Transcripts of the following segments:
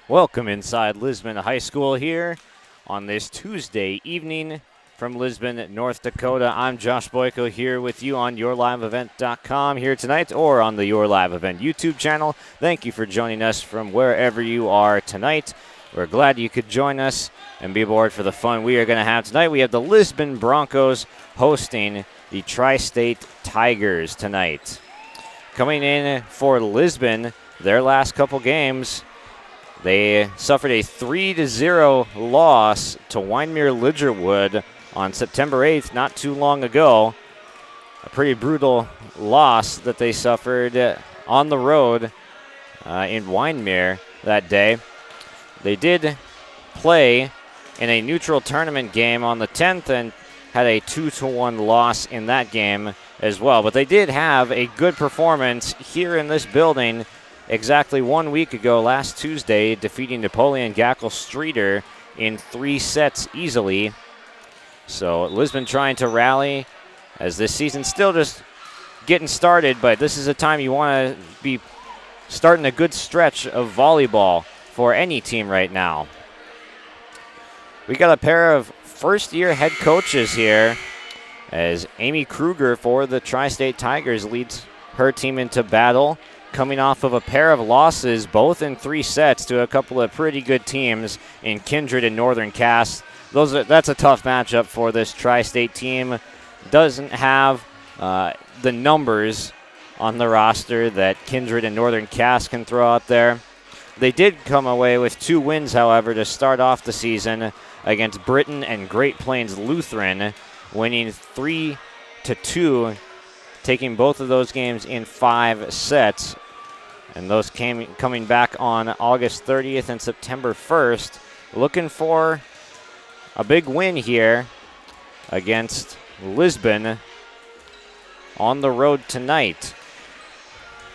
Welcome inside Lisbon High School here on this Tuesday evening from Lisbon, North Dakota. I'm Josh Boyko here with you on YourLiveEvent.com here tonight or on the Your Live Event YouTube channel. Thank you for joining us from wherever you are tonight. We're glad you could join us and be aboard for the fun we are going to have tonight. We have the Lisbon Broncos hosting the Tri-State Tigers tonight. Coming in for Lisbon, their last couple games, they suffered a 3-0 loss to Wyndmere Lidgerwood on September 8th, not too long ago. A pretty brutal loss that they suffered on the road in Wyndmere that day. They did play in a neutral tournament game on the 10th and had a 2-1 loss in that game as well. But they did have a good performance here in this building exactly 1 week ago, last Tuesday, defeating Napoleon Gackle Streeter in 3 sets easily. So Lisbon trying to rally as this season's still just getting started, but this is a time you want to be starting a good stretch of volleyball for any team right now. We got a pair of first-year head coaches here as Amy Kruger for the Tri-State Tigers leads her team into battle, coming off of a pair of losses, both in 3 sets to a couple of pretty good teams in Kindred and Northern Cass. That's a tough matchup for this Tri-State team. Doesn't have the numbers on the roster that Kindred and Northern Cass can throw out there. They did come away with 2 wins, however, to start off the season against Britain and Great Plains Lutheran, winning 3-2, taking both of those games in 5 sets. And those coming back on August 30th and September 1st. Looking for a big win here against Lisbon on the road tonight.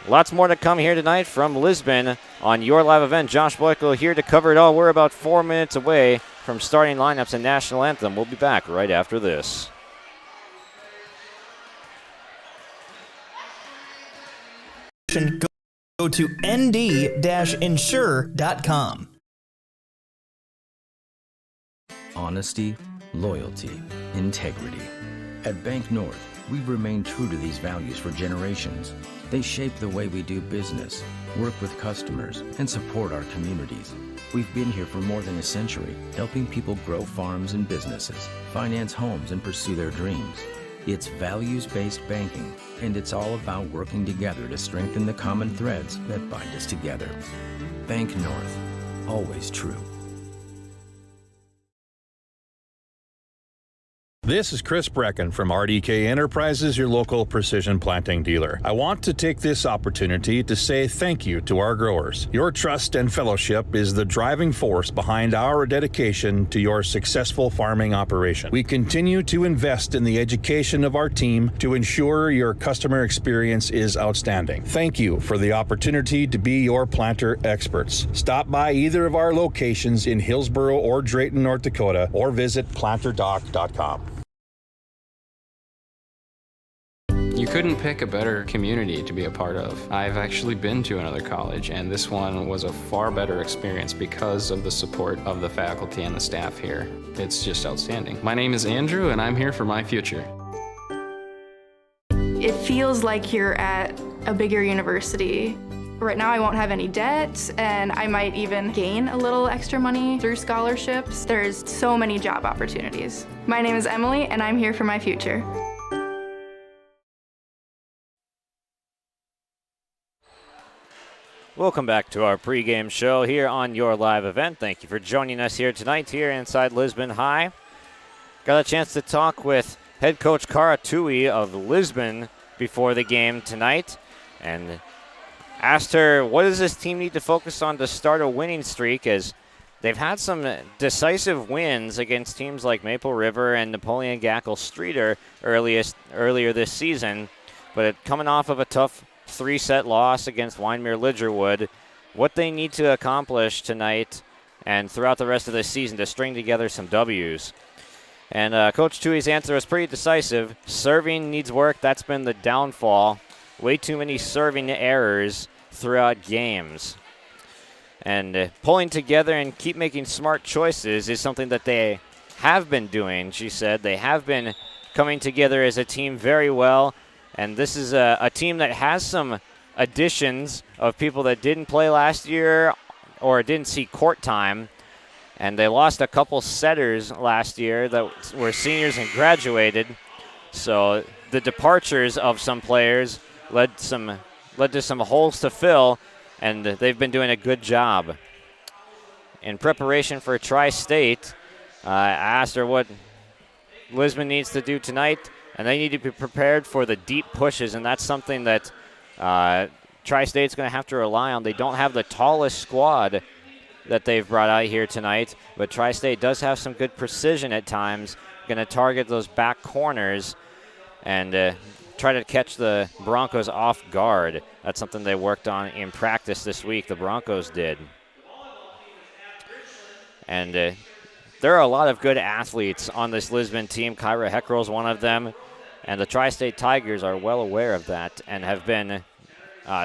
Lots more to come here tonight from Lisbon on Your Live Event. Josh Boyko here to cover it all. We're about 4 minutes away from starting lineups and national anthem. We'll be back right after this. Go to nd-insure.com. Honesty, loyalty, integrity. At Bank North, we've remained true to these values for generations. They shape the way we do business, work with customers, and support our communities. We've been here for more than a century, helping people grow farms and businesses, finance homes, and pursue their dreams. It's values-based banking, and it's all about working together to strengthen the common threads that bind us together. Bank North, always true. This is Chris Brecken from RDK Enterprises, your local precision planting dealer. I want to take this opportunity to say thank you to our growers. Your trust and fellowship is the driving force behind our dedication to your successful farming operation. We continue to invest in the education of our team to ensure your customer experience is outstanding. Thank you for the opportunity to be your planter experts. Stop by either of our locations in Hillsboro or Drayton, North Dakota, or visit planterdoc.com. You couldn't pick a better community to be a part of. I've actually been to another college, and this one was a far better experience because of the support of the faculty and the staff here. It's just outstanding. My name is Andrew, and I'm here for my future. It feels like you're at a bigger university. Right now I won't have any debt, and I might even gain a little extra money through scholarships. There's so many job opportunities. My name is Emily, and I'm here for my future. Welcome back to our pregame show here on Your Live Event. Thank you for joining us here tonight here inside Lisbon High. Got a chance to talk with head coach Cara Tui of Lisbon before the game tonight and asked her what does this team need to focus on to start a winning streak, as they've had some decisive wins against teams like Maple River and Napoleon Gackle Streeter earlier this season, but coming off of a tough 3-set loss against Wyndmere Lidgerwood, what they need to accomplish tonight and throughout the rest of this season to string together some W's. And Coach Tui's answer was pretty decisive. Serving needs work. That's been the downfall. Way too many serving errors throughout games. And pulling together and keep making smart choices is something that they have been doing, she said. They have been coming together as a team very well. And this is a team that has some additions of people that didn't play last year or didn't see court time. And they lost a couple setters last year that were seniors and graduated. So the departures of some players led to some holes to fill, and they've been doing a good job. In preparation for Tri-State, I asked her what Lisbon needs to do tonight, and they need to be prepared for the deep pushes, and that's something that Tri-State's going to have to rely on. They don't have the tallest squad that they've brought out here tonight, but Tri-State does have some good precision at times, going to target those back corners and try to catch the Broncos off guard. That's something they worked on in practice this week, the Broncos did. And there are a lot of good athletes on this Lisbon team. Kyra Heckrell is one of them, and the Tri-State Tigers are well aware of that and have been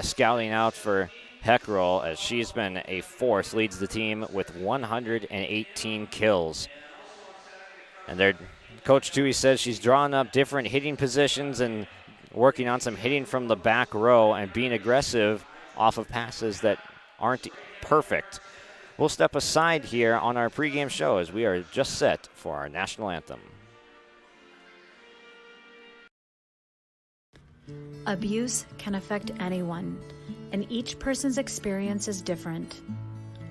scouting out for Heckrell, as she's been a force, leads the team with 118 kills. And their Coach Tui says she's drawing up different hitting positions and working on some hitting from the back row and being aggressive off of passes that aren't perfect. We'll step aside here on our pregame show as we are just set for our national anthem. Abuse can affect anyone, and each person's experience is different.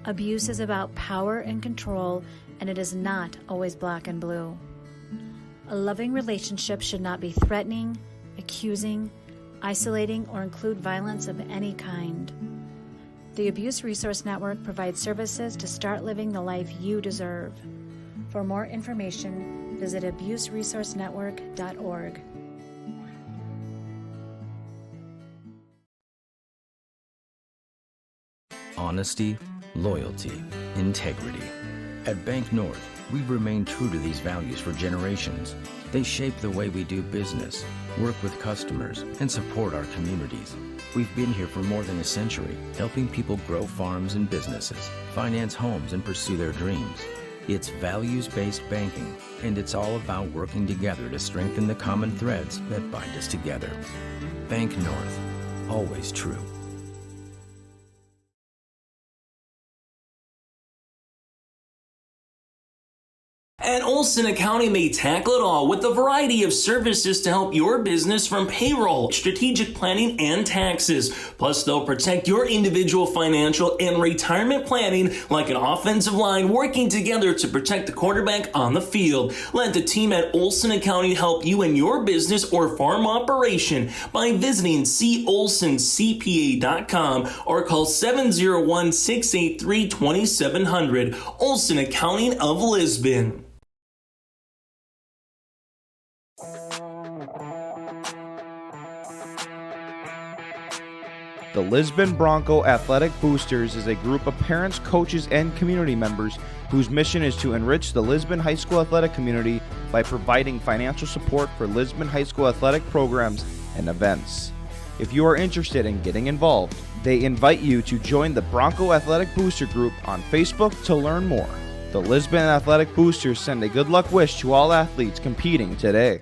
Abuse is about power and control, and it is not always black and blue. A loving relationship should not be threatening, accusing, isolating, or include violence of any kind. The Abuse Resource Network provides services to start living the life you deserve. For more information, visit abuseresourcenetwork.org. Honesty, loyalty, integrity. At Bank North, we've remained true to these values for generations. They shape the way we do business, work with customers, and support our communities. We've been here for more than a century, helping people grow farms and businesses, finance homes, and pursue their dreams. It's values-based banking, and it's all about working together to strengthen the common threads that bind us together. Bank North, always true. At Olson Accounting, they tackle it all with a variety of services to help your business, from payroll, strategic planning, and taxes. Plus, they'll protect your individual financial and retirement planning like an offensive line, working together to protect the quarterback on the field. Let the team at Olson Accounting help you in your business or farm operation by visiting colsoncpa.com or call 701-683-2700. Olson Accounting of Lisbon. The Lisbon Bronco Athletic Boosters is a group of parents, coaches, and community members whose mission is to enrich the Lisbon High School athletic community by providing financial support for Lisbon High School athletic programs and events. If you are interested in getting involved, they invite you to join the Bronco Athletic Booster Group on Facebook to learn more. The Lisbon Athletic Boosters send a good luck wish to all athletes competing today.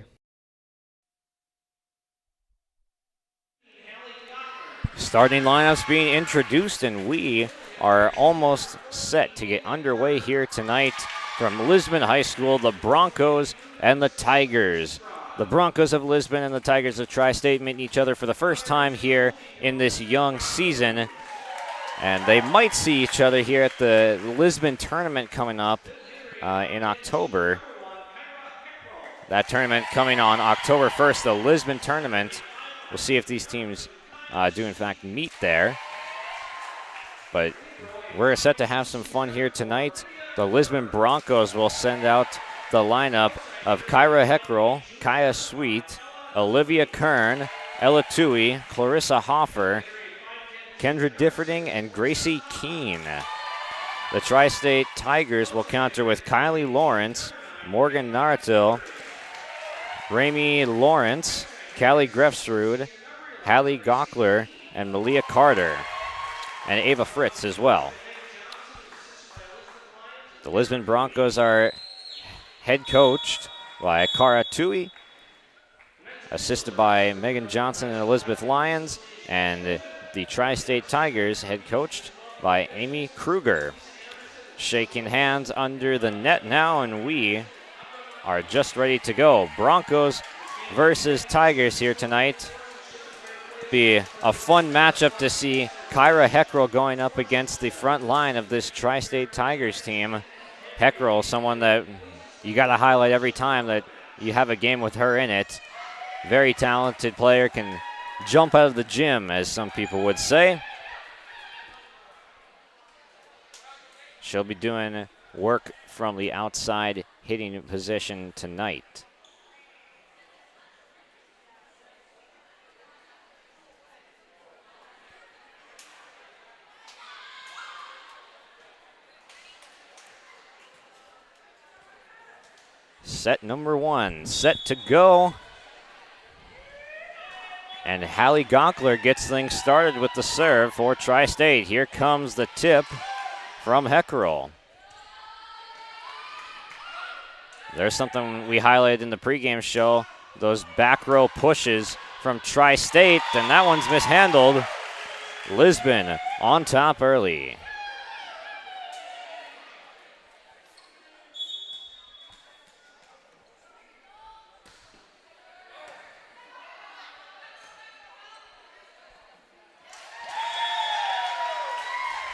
Starting lineups being introduced, and we are almost set to get underway here tonight from Lisbon High School, the Broncos and the Tigers. The Broncos of Lisbon and the Tigers of Tri-State meeting each other for the first time here in this young season, and they might see each other here at the Lisbon tournament coming up in October. That tournament coming on October 1st, the Lisbon tournament. We'll see if these teams do in fact meet there. But we're set to have some fun here tonight. The Lisbon Broncos will send out the lineup of Kyra Heckrell, Kaya Sweet, Olivia Kern, Ella Tui, Clarissa Hoffer, Kendra Differding, and Gracie Keene. The Tri-State Tigers will counter with Kylie Lawrence, Morgan Naratil, Rami Lawrence, Callie Grefsrud, Hallie Gockler, and Malia Carter, and Ava Fritz as well. The Lisbon Broncos are head coached by Cara Tui, assisted by Megan Johnson and Elizabeth Lyons, and the Tri-State Tigers head coached by Amy Kruger. Shaking hands under the net now, and we are just ready to go. Broncos versus Tigers here tonight. Be a fun matchup to see Kyra Heckrell going up against the front line of this Tri-State Tigers team. Heckrell, someone that you got to highlight every time that you have a game with her in it. Very talented player, can jump out of the gym, as some people would say. She'll be doing work from the outside hitting position tonight. Set number one, set to go. And Hallie Gonkler gets things started with the serve for Tri-State. Here comes the tip from Heckerl. There's something we highlighted in the pregame show, those back row pushes from Tri-State, and that one's mishandled. Lisbon on top early.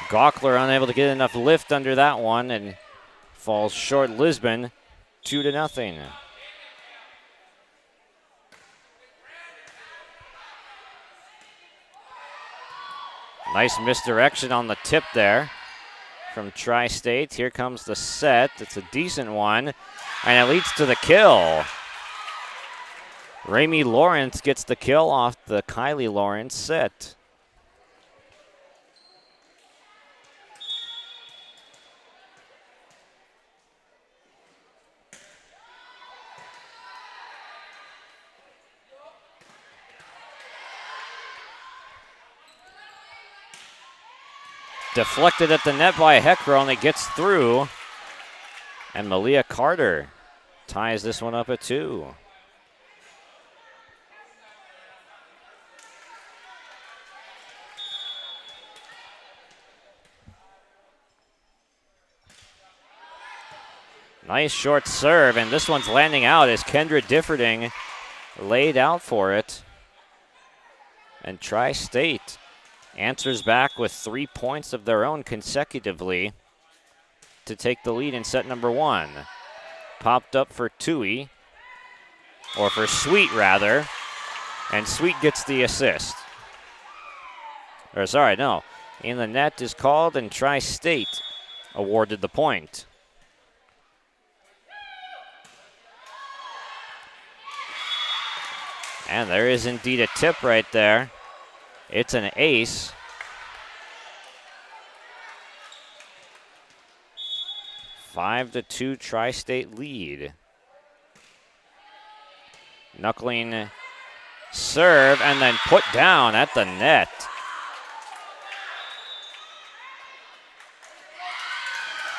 Gockler unable to get enough lift under that one and falls short. Lisbon 2-0. Nice misdirection on the tip there from Tri-State. Here comes the set. It's a decent one, and it leads to the kill. Ramey Lawrence gets the kill off the Kylie Lawrence set. Deflected at the net by Heckrell, and it gets through. And Malia Carter ties this one up at 2. Nice short serve, and this one's landing out as Kendra Differding laid out for it. And Tri-State answers back with 3 points of their own consecutively to take the lead in set number one. Popped up for Tui, or for Sweet rather, and Sweet gets the assist. Or sorry, no. In the net is called, and Tri-State awarded the point. And there is indeed a tip right there. It's an ace. Five to 2 Tri-State lead. Knuckling serve and then put down at the net.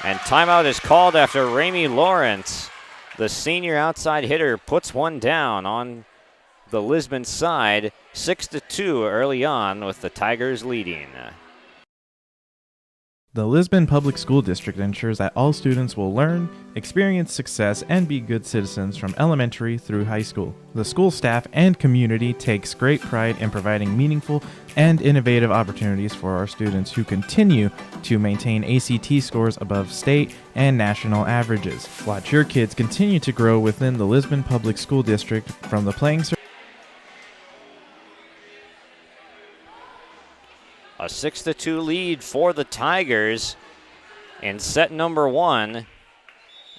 And timeout is called after Ramey Lawrence, the senior outside hitter, puts one down on the Lisbon side. 6-2 early on with the Tigers leading. The Lisbon Public School District ensures that all students will learn, experience success, and be good citizens from elementary through high school. The school staff and community takes great pride in providing meaningful and innovative opportunities for our students who continue to maintain ACT scores above state and national averages. Watch your kids continue to grow within the Lisbon Public School District from the playing surface. A 6-2 lead for the Tigers in set number one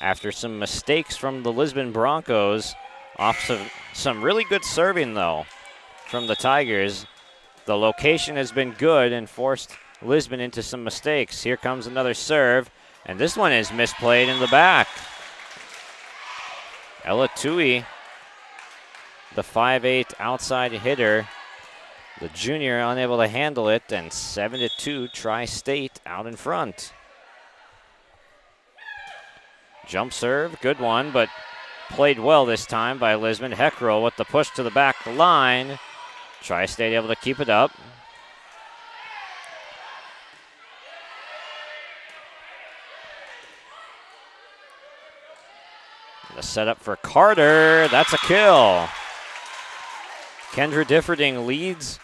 after some mistakes from the Lisbon Broncos. Off some really good serving, though, from the Tigers. The location has been good and forced Lisbon into some mistakes. Here comes another serve, and this one is misplayed in the back. Ella Tui, the 5'8" outside hitter. The junior unable to handle it, and 7-2 Tri-State out in front. Jump serve, good one, but played well this time by Lisbon. Heckrell with the push to the back line. Tri-State able to keep it up. The setup for Carter, that's a kill. Kendra Differding leads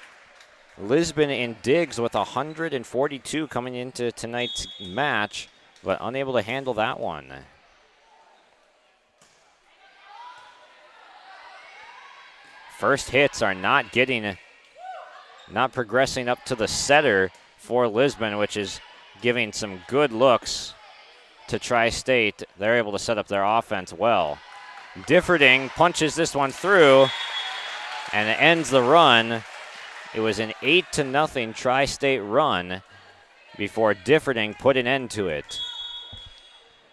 Lisbon in digs with 142 coming into tonight's match, but unable to handle that one. First hits are not progressing up to the setter for Lisbon, which is giving some good looks to Tri-State. They're able to set up their offense well. Differding punches this one through and it ends the run. It was an 8-0 Tri-State run before Differding put an end to it.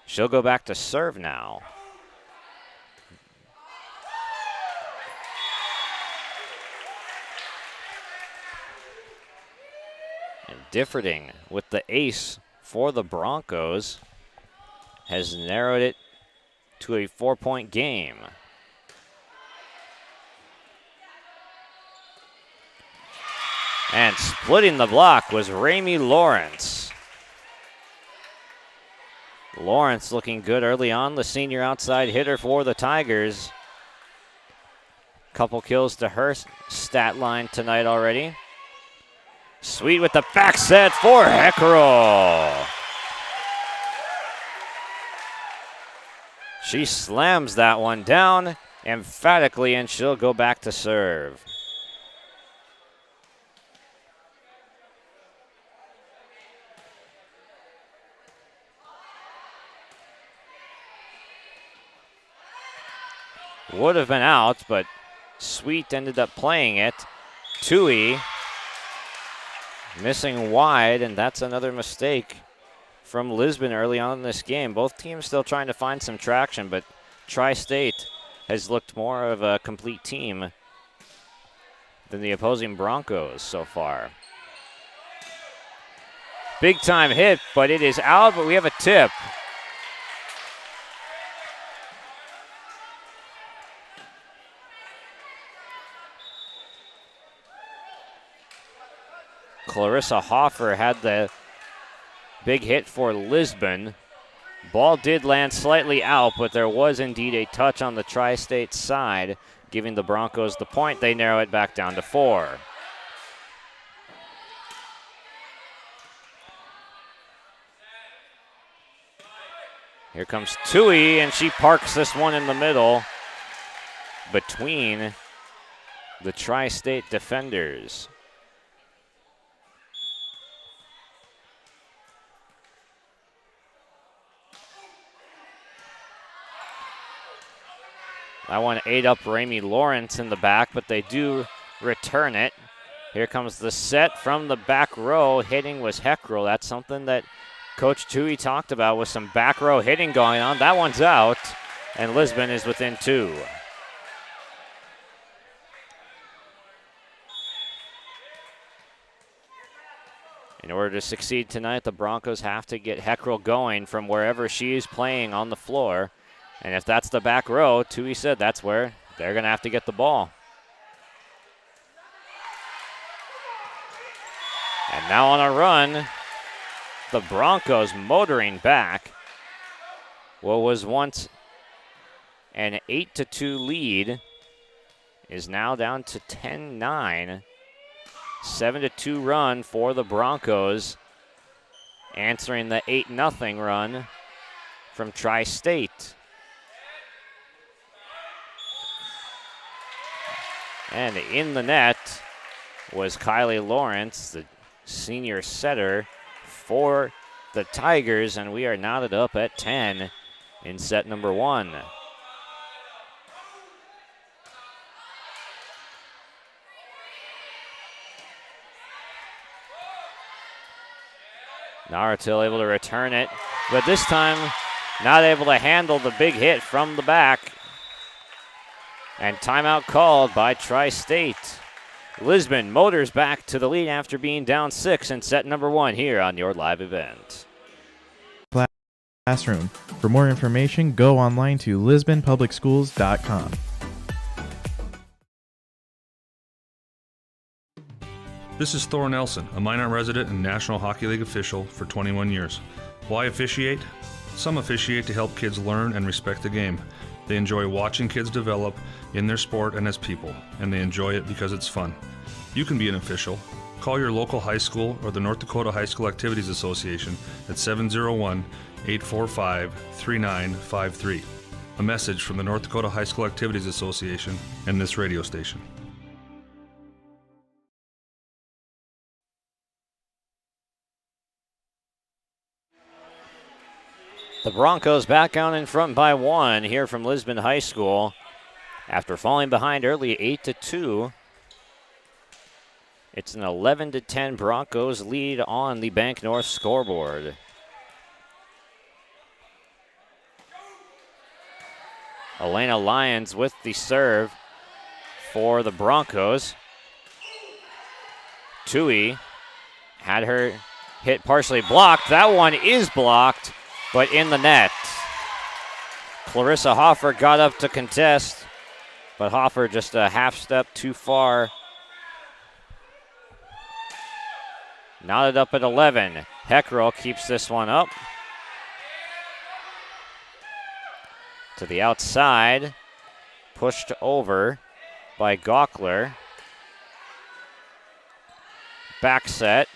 She'll go back to serve now. And Differding with the ace for the Broncos has narrowed it to a 4-point game. And splitting the block was Ramey Lawrence. Lawrence looking good early on, the senior outside hitter for the Tigers. Couple kills to her stat line tonight already. Sweet with the back set for Heckrell. She slams that one down emphatically, and she'll go back to serve. Would have been out, but Sweet ended up playing it. Tui missing wide, and that's another mistake from Lisbon early on in this game. Both teams still trying to find some traction, but Tri-State has looked more of a complete team than the opposing Broncos so far. Big time hit, but it is out, but we have a tip. Clarissa Hoffer had the big hit for Lisbon. Ball did land slightly out, but there was indeed a touch on the Tri-State side, giving the Broncos the point. They narrow it back down to 4. Here comes Tui, and she parks this one in the middle between the Tri-State defenders. That one ate up Ramey Lawrence in the back, but they do return it. Here comes the set from the back row. Hitting was Heckrell. That's something that Coach Tui talked about with some back row hitting going on. That one's out, and Lisbon is within 2. In order to succeed tonight, the Broncos have to get Heckrell going from wherever she is playing on the floor. And if that's the back row, Tui said that's where they're going to have to get the ball. And now on a run, the Broncos motoring back. What was once an 8-2 lead is now down to 10-9. 7-2 run for the Broncos, answering the 8-0 run from Tri-State. And in the net was Kylie Lawrence, the senior setter for the Tigers, and we are knotted up at 10 in set number 1. Naratil able to return it, but this time not able to handle the big hit from the back. And timeout called by Tri-State. Lisbon motors back to the lead after being down 6 in set number 1 here on your live event. classroom. For more information, go online to lisbonpublicschools.com. This is Thor Nelson, a Minot resident and National Hockey League official for 21 years. Why officiate? Some officiate to help kids learn and respect the game. They enjoy watching kids develop in their sport and as people, and they enjoy it because it's fun. You can be an official. Call your local high school or the North Dakota High School Activities Association at 701-845-3953. A message from the North Dakota High School Activities Association and this radio station. The Broncos back out in front by 1 here from Lisbon High School after falling behind early 8-2. It's an 11-10 Broncos lead on the Bank North scoreboard. Elena Lyons with the serve for the Broncos. Tui had her hit partially blocked. That one is blocked, but in the net. Clarissa Hoffer got up to contest, but Hoffer just a half step too far. Knotted up at 11. Heckrell keeps this one up. To the outside. Pushed over by Gockler. Back set.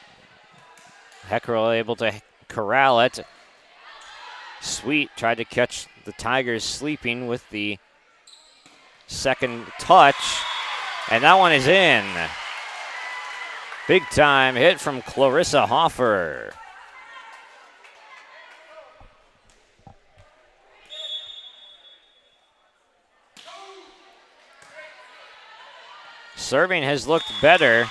Heckrell able to corral it. Sweet tried to catch the Tigers sleeping with the second touch. And that one is in. Big time hit from Clarissa Hoffer. Serving has looked better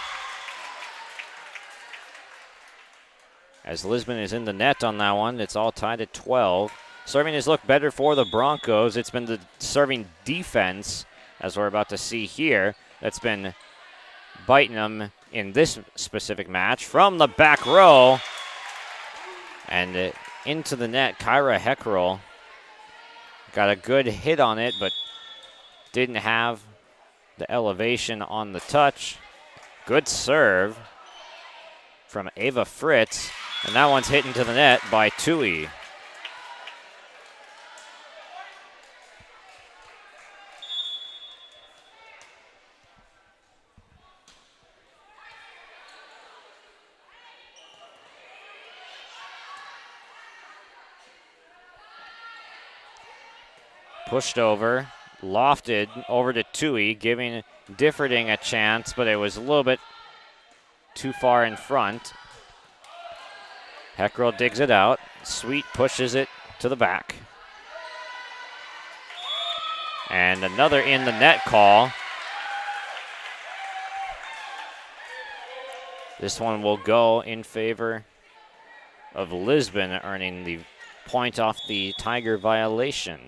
as Lisbon is in the net on that one. It's all tied at 12. Serving has looked better for the Broncos. It's been the serving defense, as we're about to see here, that's been biting them in this specific match. From the back row and into the net, Kyra Heckrell got a good hit on it, but didn't have the elevation on the touch. Good serve from Ava Fritz, and that one's hit into the net by Tui. Pushed over, lofted over to Tui, giving Differding a chance, but it was a little bit too far in front. Heckrell digs it out. Sweet pushes it to the back. And another in the net call. This one will go in favor of Lisbon, earning the point off the Tiger violation.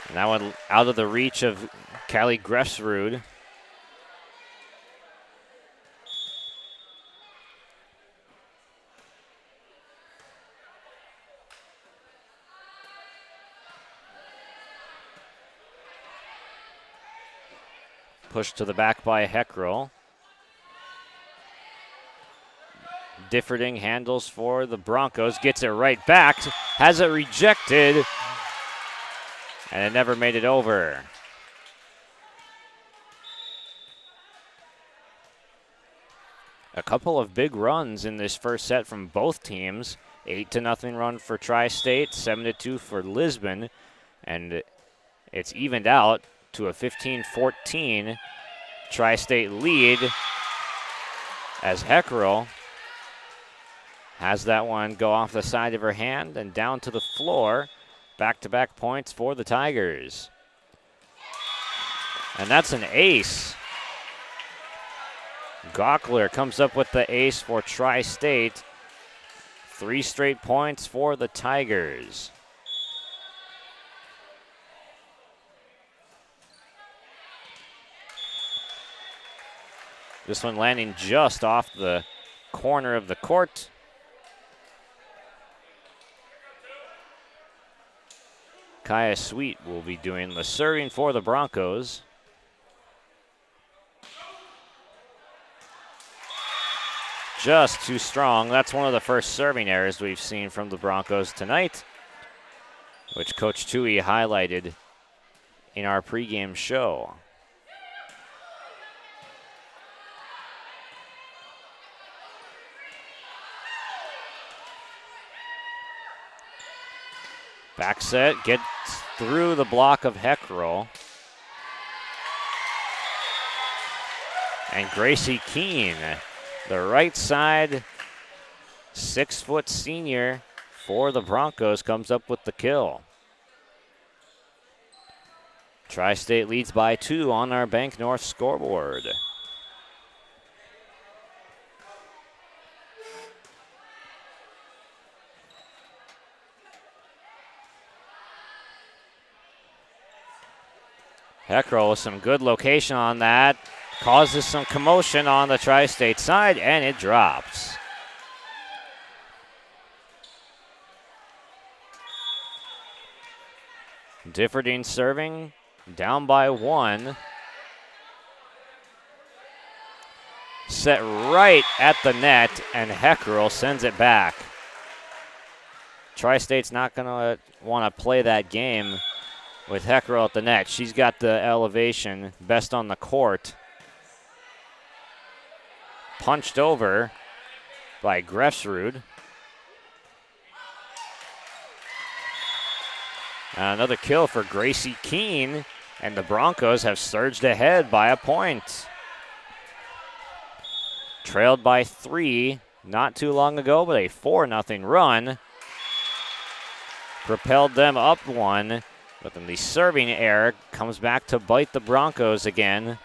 And that one out of the reach of Callie Grefsrud. Pushed to the back by Heckrell. Differding handles for the Broncos, gets it right back, has it rejected, and it never made it over. A couple of big runs in this first set from both teams. 8-0 run for Tri-State, 7-2 for Lisbon, and it's evened out to a 15-14 Tri-State lead as Heckrell has that one go off the side of her hand and down to the floor. Back-to-back points for the Tigers. And that's an ace. Gockler comes up with the ace for Tri-State. 3 straight points for the Tigers. This one landing just off the corner of the court. Kaya Sweet will be doing the serving for the Broncos. Just too strong. That's one of the first serving errors we've seen from the Broncos tonight, which Coach Tui highlighted in our pregame show. Back set, gets through the block of Heckrell. And Gracie Keene, the right side 6-foot senior for the Broncos, comes up with the kill. Tri-State leads by 2 on our Bank North scoreboard. Heckrell with some good location on that. Causes some commotion on the Tri-State side, and it drops. Differding serving, down by 1. Set right at the net, and Heckrell sends it back. Tri-State's not going to want to play that game with Heckrell at the net. She's got the elevation, best on the court. Punched over by Grefsrud. Another kill for Gracie Keene, and the Broncos have surged ahead by a point. Trailed by 3 not too long ago, but a 4-0 run propelled them up 1. But then the serving error comes back to bite the Broncos again.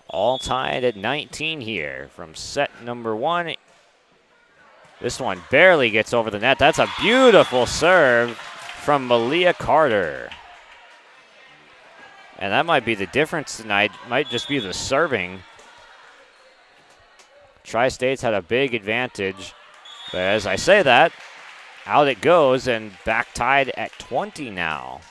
All tied at 19 here from set number 1. This one barely gets over the net. That's a beautiful serve from Malia Carter. And that might be the difference tonight. Might just be the serving. Tri-State's had a big advantage. But as I say that, out it goes, and back tied at 20 now.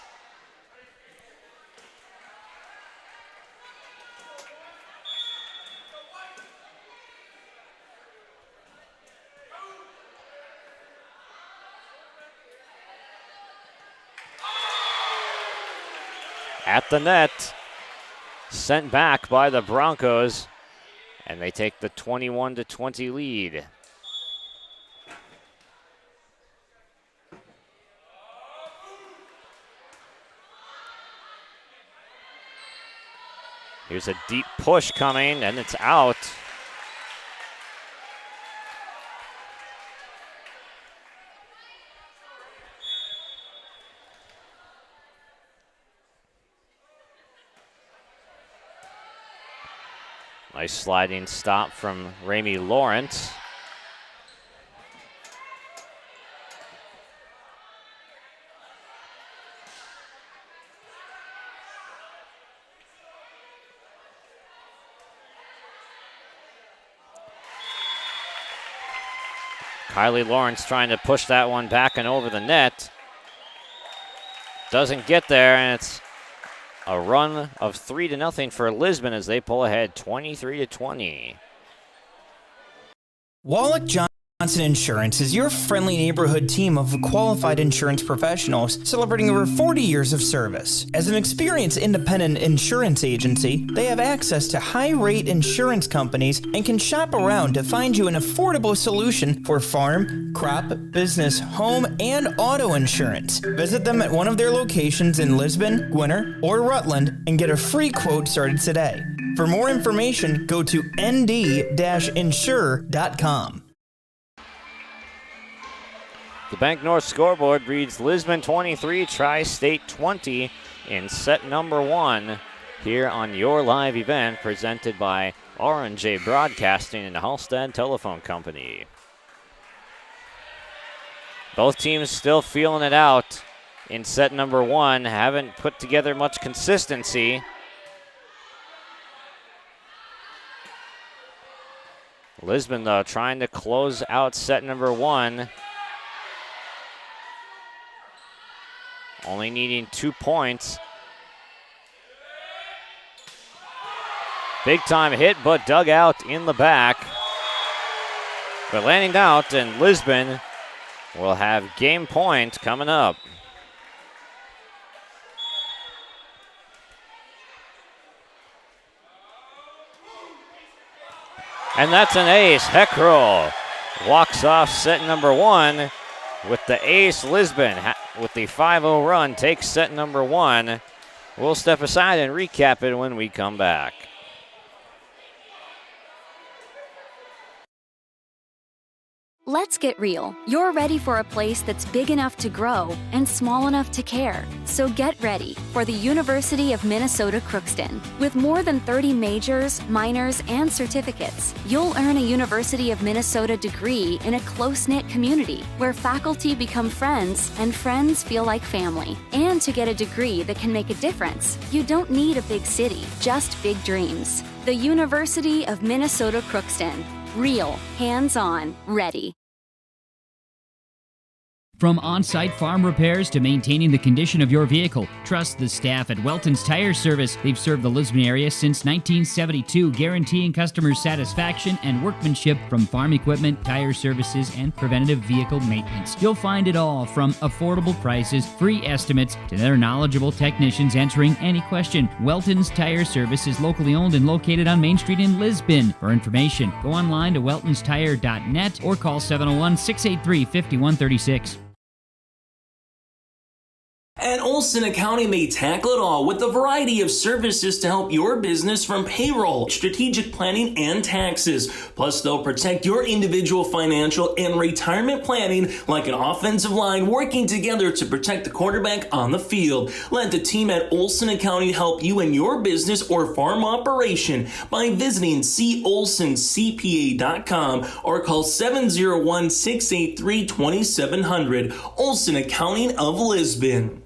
At the net, sent back by the Broncos, and they take the 21-20 lead. Here's a deep push coming, and it's out. Nice sliding stop from Ramey Lawrence. Kylie Lawrence trying to push that one back and over the net. Doesn't get there, and it's a run of 3-0 for Lisbon as they pull ahead 23-20. Wallach Johnson Insurance is your friendly neighborhood team of qualified insurance professionals celebrating over 40 years of service. As an experienced independent insurance agency, they have access to high-rate insurance companies and can shop around to find you an affordable solution for farm, crop, business, home, and auto insurance. Visit them at one of their locations in Lisbon, Gwinner, or Rutland and get a free quote started today. For more information, go to nd-insure.com. The Bank North scoreboard reads Lisbon 23, Tri-State 20 in set number 1 here on your live event presented by R&J Broadcasting and Halstead Telephone Company. Both teams still feeling it out in set number 1, haven't put together much consistency. Lisbon, though, trying to close out set number 1. Only needing 2 points. Big time hit, but dug out in the back. But landing out, and Lisbon will have game point coming up. And that's an ace. Heckrell walks off set number 1 with the ace. Lisbon with the 5-0 run takes set number 1. We'll step aside and recap it when we come back. Let's get real. You're ready for a place that's big enough to grow and small enough to care. So get ready for the University of Minnesota Crookston. With more than 30 majors, minors, and certificates, you'll earn a University of Minnesota degree in a close-knit community where faculty become friends and friends feel like family. And to get a degree that can make a difference, you don't need a big city, just big dreams. The University of Minnesota Crookston. Real, hands-on, ready. From on-site farm repairs to maintaining the condition of your vehicle, trust the staff at Welton's Tire Service. They've served the Lisbon area since 1972, guaranteeing customer satisfaction and workmanship from farm equipment, tire services, and preventative vehicle maintenance. You'll find it all from affordable prices, free estimates, to their knowledgeable technicians answering any question. Welton's Tire Service is locally owned and located on Main Street in Lisbon. For information, go online to weltonstire.net or call 701-683-5136. At Olson Accounting, they tackle it all with a variety of services to help your business from payroll, strategic planning, and taxes. Plus, they'll protect your individual financial and retirement planning like an offensive line working together to protect the quarterback on the field. Let the team at Olson Accounting help you in your business or farm operation by visiting colsoncpa.com or call 701-683-2700. Olson Accounting of Lisbon.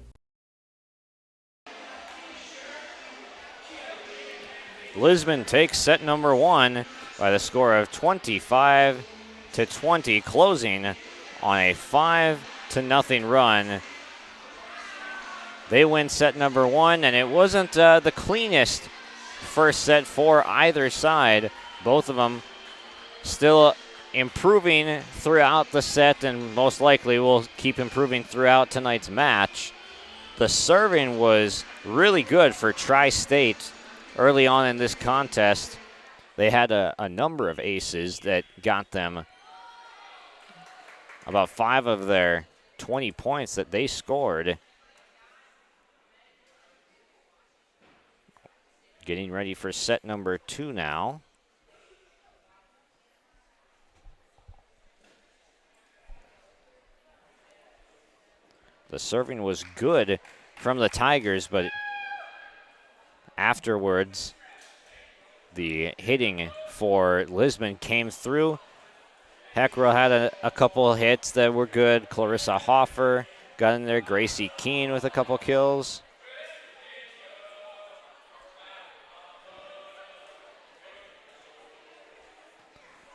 Lisbon takes set number 1 by the score of 25-20, closing on a 5-0 run. They win set number 1, and it wasn't the cleanest first set for either side. Both of them still improving throughout the set, and most likely will keep improving throughout tonight's match. The serving was really good for Tri-State. Early on in this contest, they had a number of aces that got them about 5 of their 20 points that they scored. Getting ready for set number 2 now. The serving was good from the Tigers, but afterwards, the hitting for Lisbon came through. Heckrell had a couple hits that were good. Clarissa Hoffer got in there. Gracie Keene with a couple kills.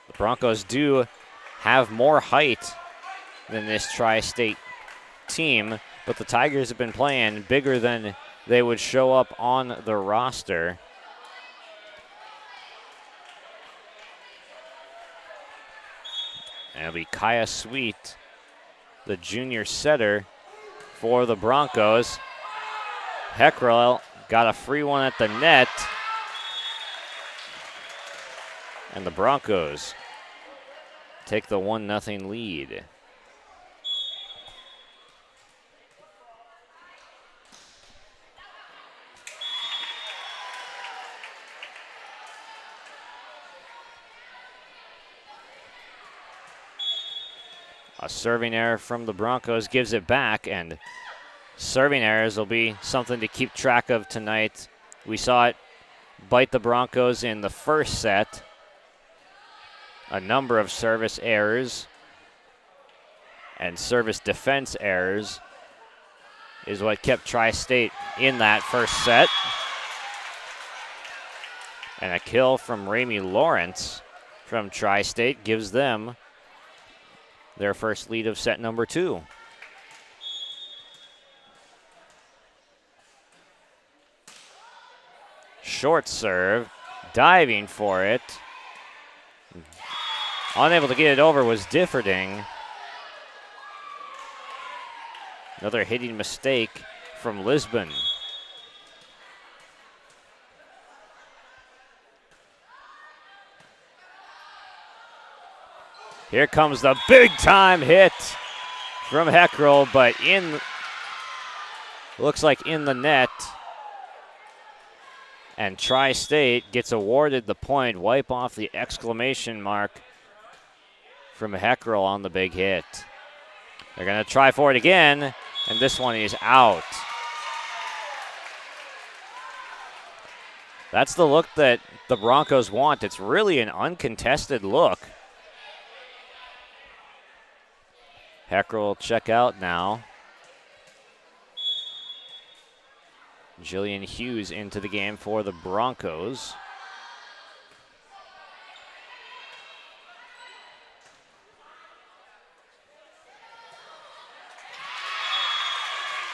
The Broncos do have more height than this Tri-State team, but the Tigers have been playing bigger than they would show up on the roster. And it'll be Kaya Sweet, the junior setter for the Broncos. Heckrell got a free one at the net. And the Broncos take the 1-0 lead. A serving error from the Broncos gives it back, and serving errors will be something to keep track of tonight. We saw it bite the Broncos in the first set. A number of service errors and service defense errors is what kept Tri-State in that first set. And a kill from Ramey Lawrence from Tri-State gives them their first lead of set number 2. Short serve, diving for it. Unable to get it over was Differding. Another hitting mistake from Lisbon. Here comes the big time hit from Heckrell, but looks like in the net. And Tri-State gets awarded the point. Wipe off the exclamation mark from Heckrell on the big hit. They're going to try for it again, and this one is out. That's the look that the Broncos want. It's really an uncontested look. Heckrell will check out now. Jillian Hughes into the game for the Broncos.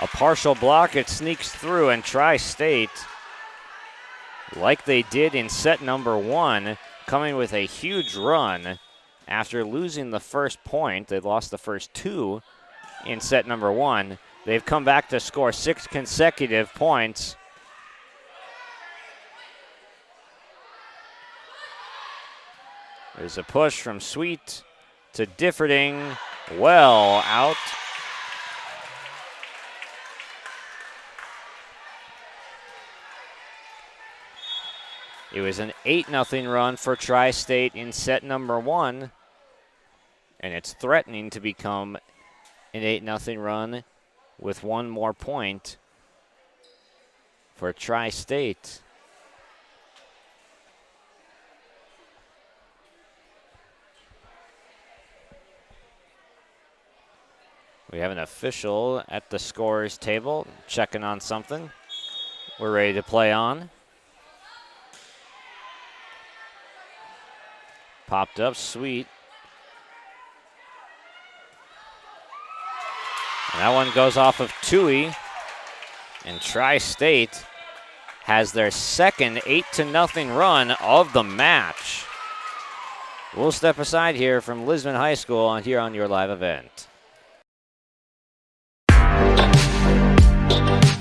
A partial block, it sneaks through, and Tri-State, like they did in set number 1, coming with a huge run after losing the first point. They lost the first 2 in set number 1. They've come back to score 6 consecutive points. There's a push from Sweet to Differding. Well out. It was an 8-0 run for Tri-State in set number 1, and it's threatening to become an 8-0 run with one more point for Tri-State. We have an official at the scorer's table checking on something. We're ready to play on. Popped up, Sweet. And that one goes off of Tui. And Tri-State has their second 8-0 run of the match. We'll step aside here from Lisbon High School here on your live event.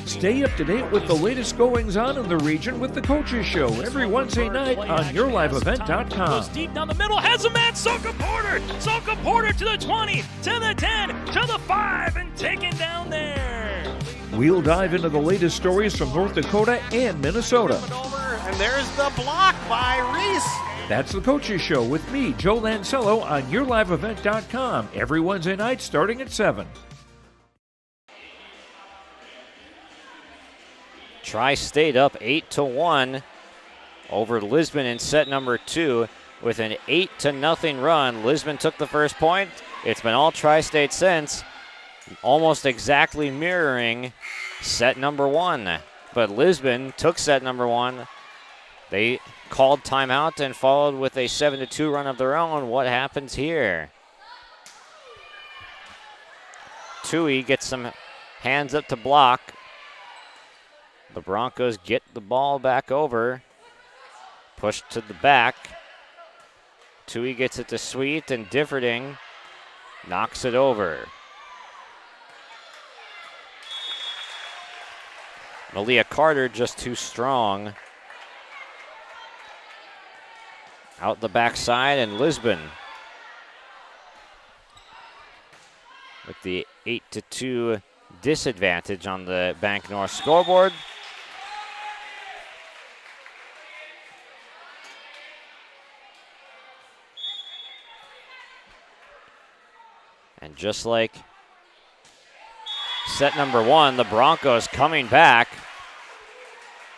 Stay up to date with the latest goings-on in the region with the Coaches Show every Wednesday night on yourliveevent.com. Goes deep down the middle, has a man, Soka Porter! Soka Porter to the 20, to the 10, to the 5, and taken down there. We'll dive into the latest stories from North Dakota and Minnesota. And there's the block by Reese. That's the Coaches Show with me, Joe Lancello, on yourliveevent.com every Wednesday night starting at 7. Tri-State up 8-1 over Lisbon in set number 2 with an 8-0 run. Lisbon took the first point. It's been all Tri-State since, almost exactly mirroring set number 1. But Lisbon took set number 1. They called timeout and followed with a 7-2 run of their own. What happens here? Tui gets some hands up to block. The Broncos get the ball back over. Pushed to the back. Tui gets it to Sweet, and Differding knocks it over. Malia Carter just too strong. Out the backside, and Lisbon with the 8-2 disadvantage on the Bank North scoreboard. And just like set number 1, the Broncos coming back.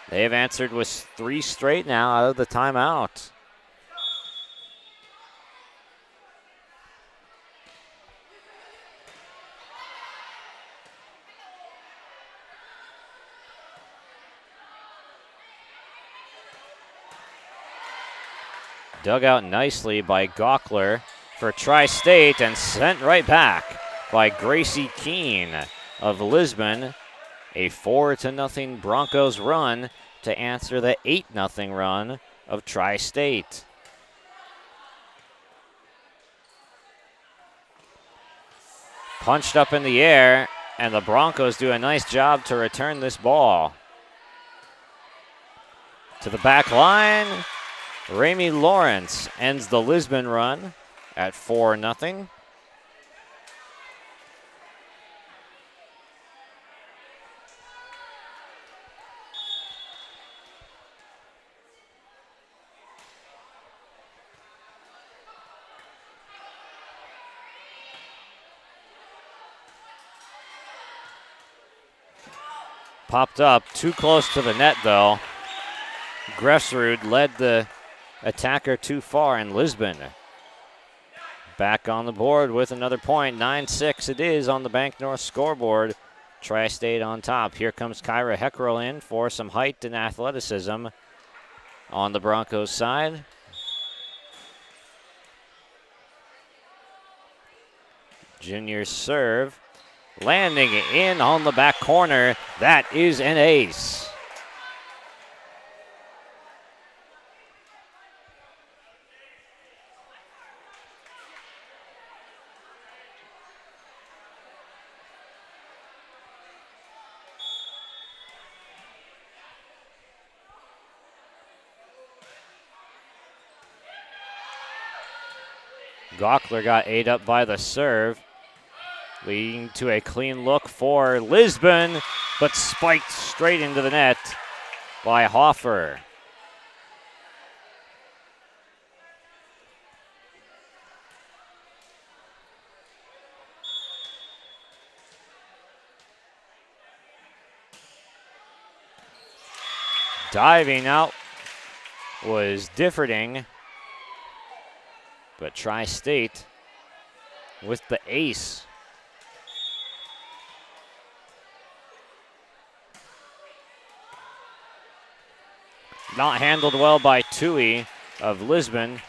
They have answered with 3 straight now out of the timeout. Dug out nicely by Gawkler for Tri-State and sent right back by Gracie Keene of Lisbon. A 4-0 Broncos run to answer the 8-0 run of Tri-State. Punched up in the air, and the Broncos do a nice job to return this ball. To the back line, Ramey Lawrence ends the Lisbon run at 4-0. Popped up too close to the net, though. Grefsrud led the attacker too far, and Lisbon back on the board with another point. 9-6 it is on the Bank North scoreboard. Tri-State on top. Here comes Kyra Heckrell in for some height and athleticism on the Broncos side. Junior serve. Landing in on the back corner. That is an ace. Gawkler got ate up by the serve, leading to a clean look for Lisbon, but spiked straight into the net by Hoffer. Diving out was Differding, but Tri-State with the ace. Not handled well by Tui of Lisbon.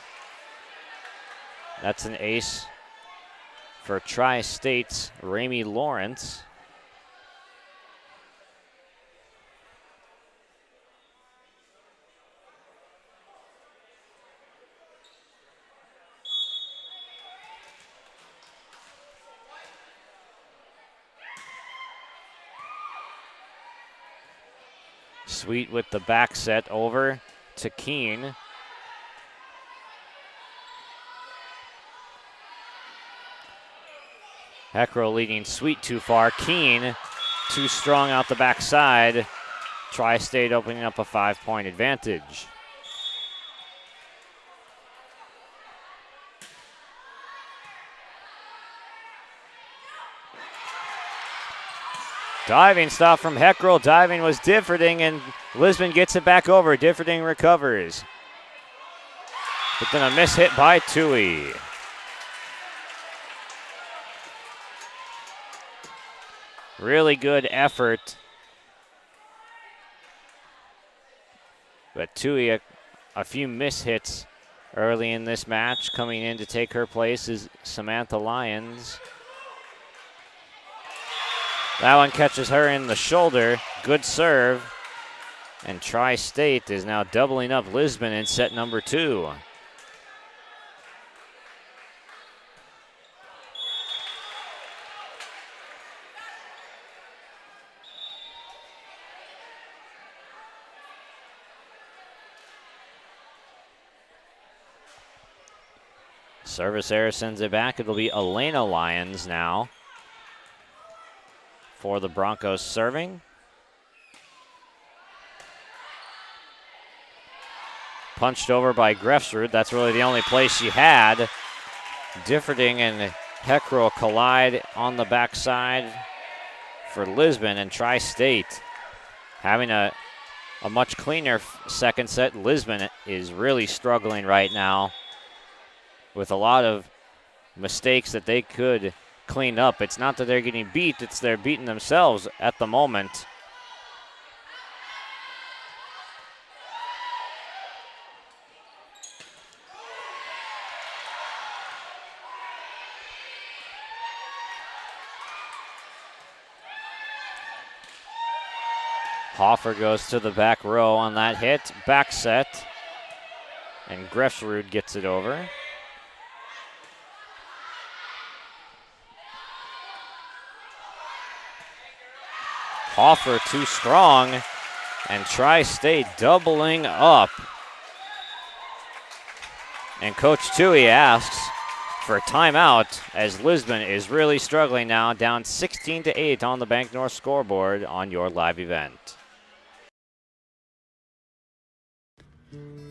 That's an ace for Tri-State's Ramey Lawrence. Sweet with the back set over to Keene. Heckrell leading Sweet too far. Keene too strong out the backside. Tri-State opening up a 5-point advantage. Diving stop from Heckrell. Diving was Differding, and Lisbon gets it back over. Differding recovers. But then a miss hit by Tui. Really good effort. But Tui, a few miss hits early in this match. Coming in to take her place is Samantha Lyons. That one catches her in the shoulder. Good serve. And Tri-State is now doubling up Lisbon in set number 2. Service error sends it back. It'll be Elena Lyons now for the Broncos serving. Punched over by Grefsrud. That's really the only place she had. Differding and Heckrell collide on the backside for Lisbon, and Tri-State having a much cleaner second set. Lisbon is really struggling right now with a lot of mistakes that they could clean up. It's not that they're getting beat, it's they're beating themselves at the moment. Hoffer goes to the back row on that hit. Back set. And Grefsrud gets it over. Hoffer too strong. And Tri-State doubling up. And Coach Tui asks for a timeout as Lisbon is really struggling now, down 16-8 on the Bank North scoreboard on your live event.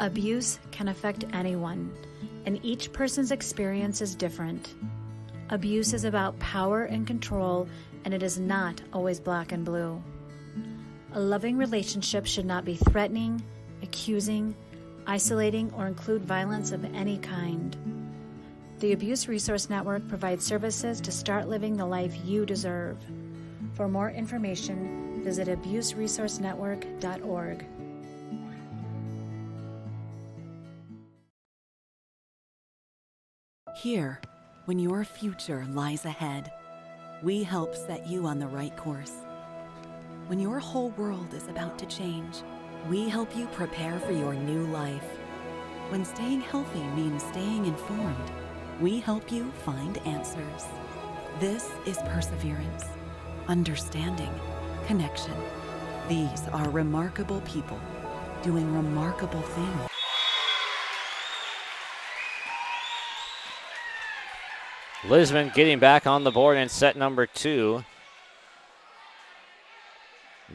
Abuse can affect anyone, and each person's experience is different. Abuse is about power and control, and it is not always black and blue. A loving relationship should not be threatening, accusing, isolating, or include violence of any kind. The Abuse Resource Network provides services to start living the life you deserve. For more information, visit abuseresourcenetwork.org. Here, when your future lies ahead, we help set you on the right course. When your whole world is about to change, we help you prepare for your new life. When staying healthy means staying informed, we help you find answers. This is perseverance, understanding, connection. These are remarkable people doing remarkable things. Lisbon getting back on the board in set number 2.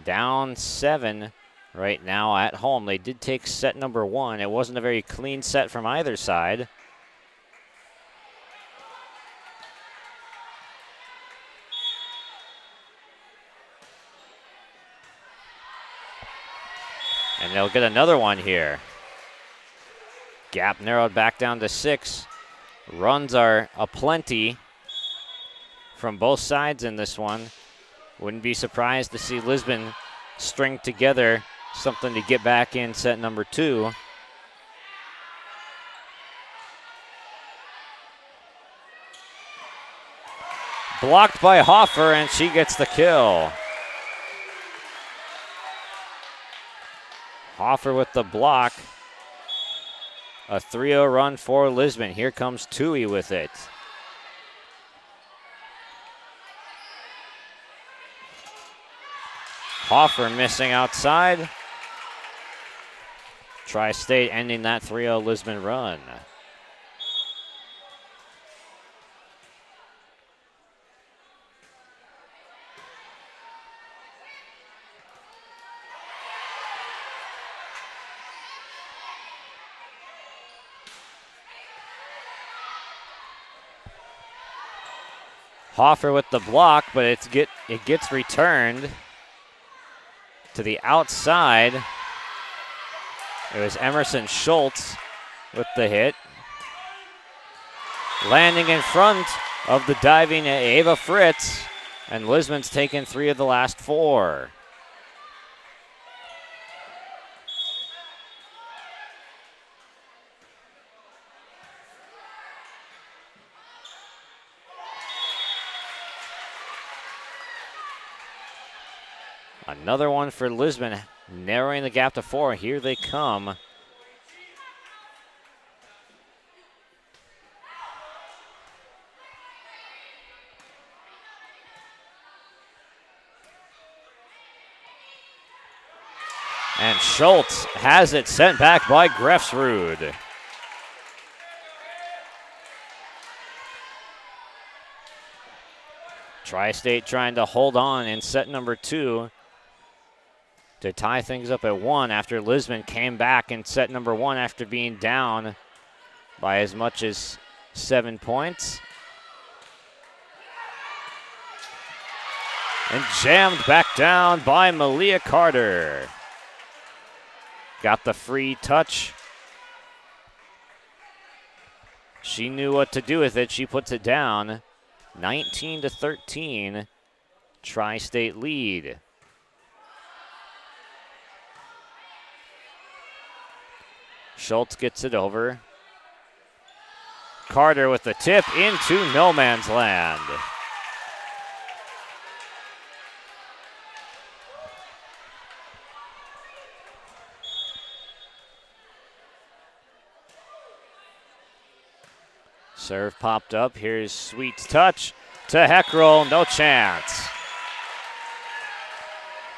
Down 7 right now at home. They did take set number 1. It wasn't a very clean set from either side. And they'll get another one here. Gap narrowed back down to 6. Runs are aplenty from both sides in this one. Wouldn't be surprised to see Lisbon string together something to get back in set number 2. Blocked by Hoffer, and she gets the kill. Hoffer with the block. A 3-0 run for Lisbon. Here comes Tui with it. Hoffer missing outside. Tri-State ending that 3-0 Lisbon run. Hoffer with the block, but it gets returned to the outside. It was Emerson Schultz with the hit. Landing in front of the diving Ava Fritz, and Lisbon's taken 3 of the last 4. Another one for Lisbon, narrowing the gap to 4. Here they come. And Schultz has it sent back by Grefsrud. Tri-State trying to hold on in set number 2 to tie things up at 1 after Lisbon came back in set number 1 after being down by as much as 7 points. And jammed back down by Malia Carter. Got the free touch. She knew what to do with it. She puts it down. 19-13, Tri-State lead. Schultz gets it over. Carter with the tip into no man's land. Serve popped up. Here's Sweet's touch to Heckrell. No chance.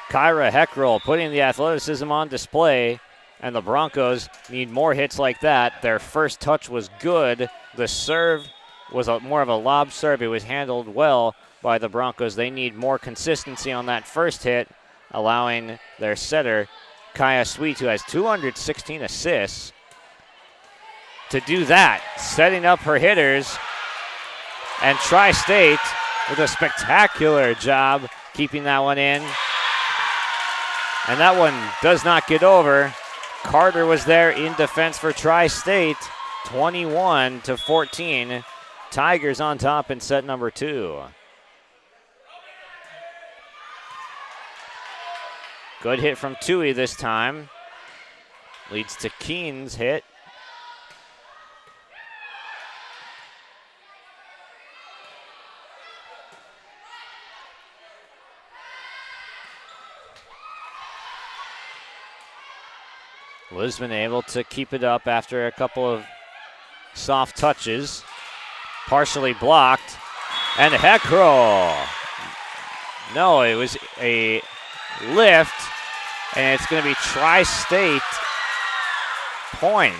Kyra Heckrell putting the athleticism on display, and the Broncos need more hits like that. Their first touch was good. The serve was more of a lob serve. It was handled well by the Broncos. They need more consistency on that first hit, allowing their setter, Kaya Sweet, who has 216 assists, to do that, setting up her hitters. And Tri-State with a spectacular job keeping that one in. And that one does not get over. Carter was there in defense for Tri-State, 21-14. Tigers on top in set number 2. Good hit from Tui this time. Leads to Keen's hit. Lisbon able to keep it up after a couple of soft touches. Partially blocked. And Heckrell. No, it was a lift. And it's going to be Tri-State point.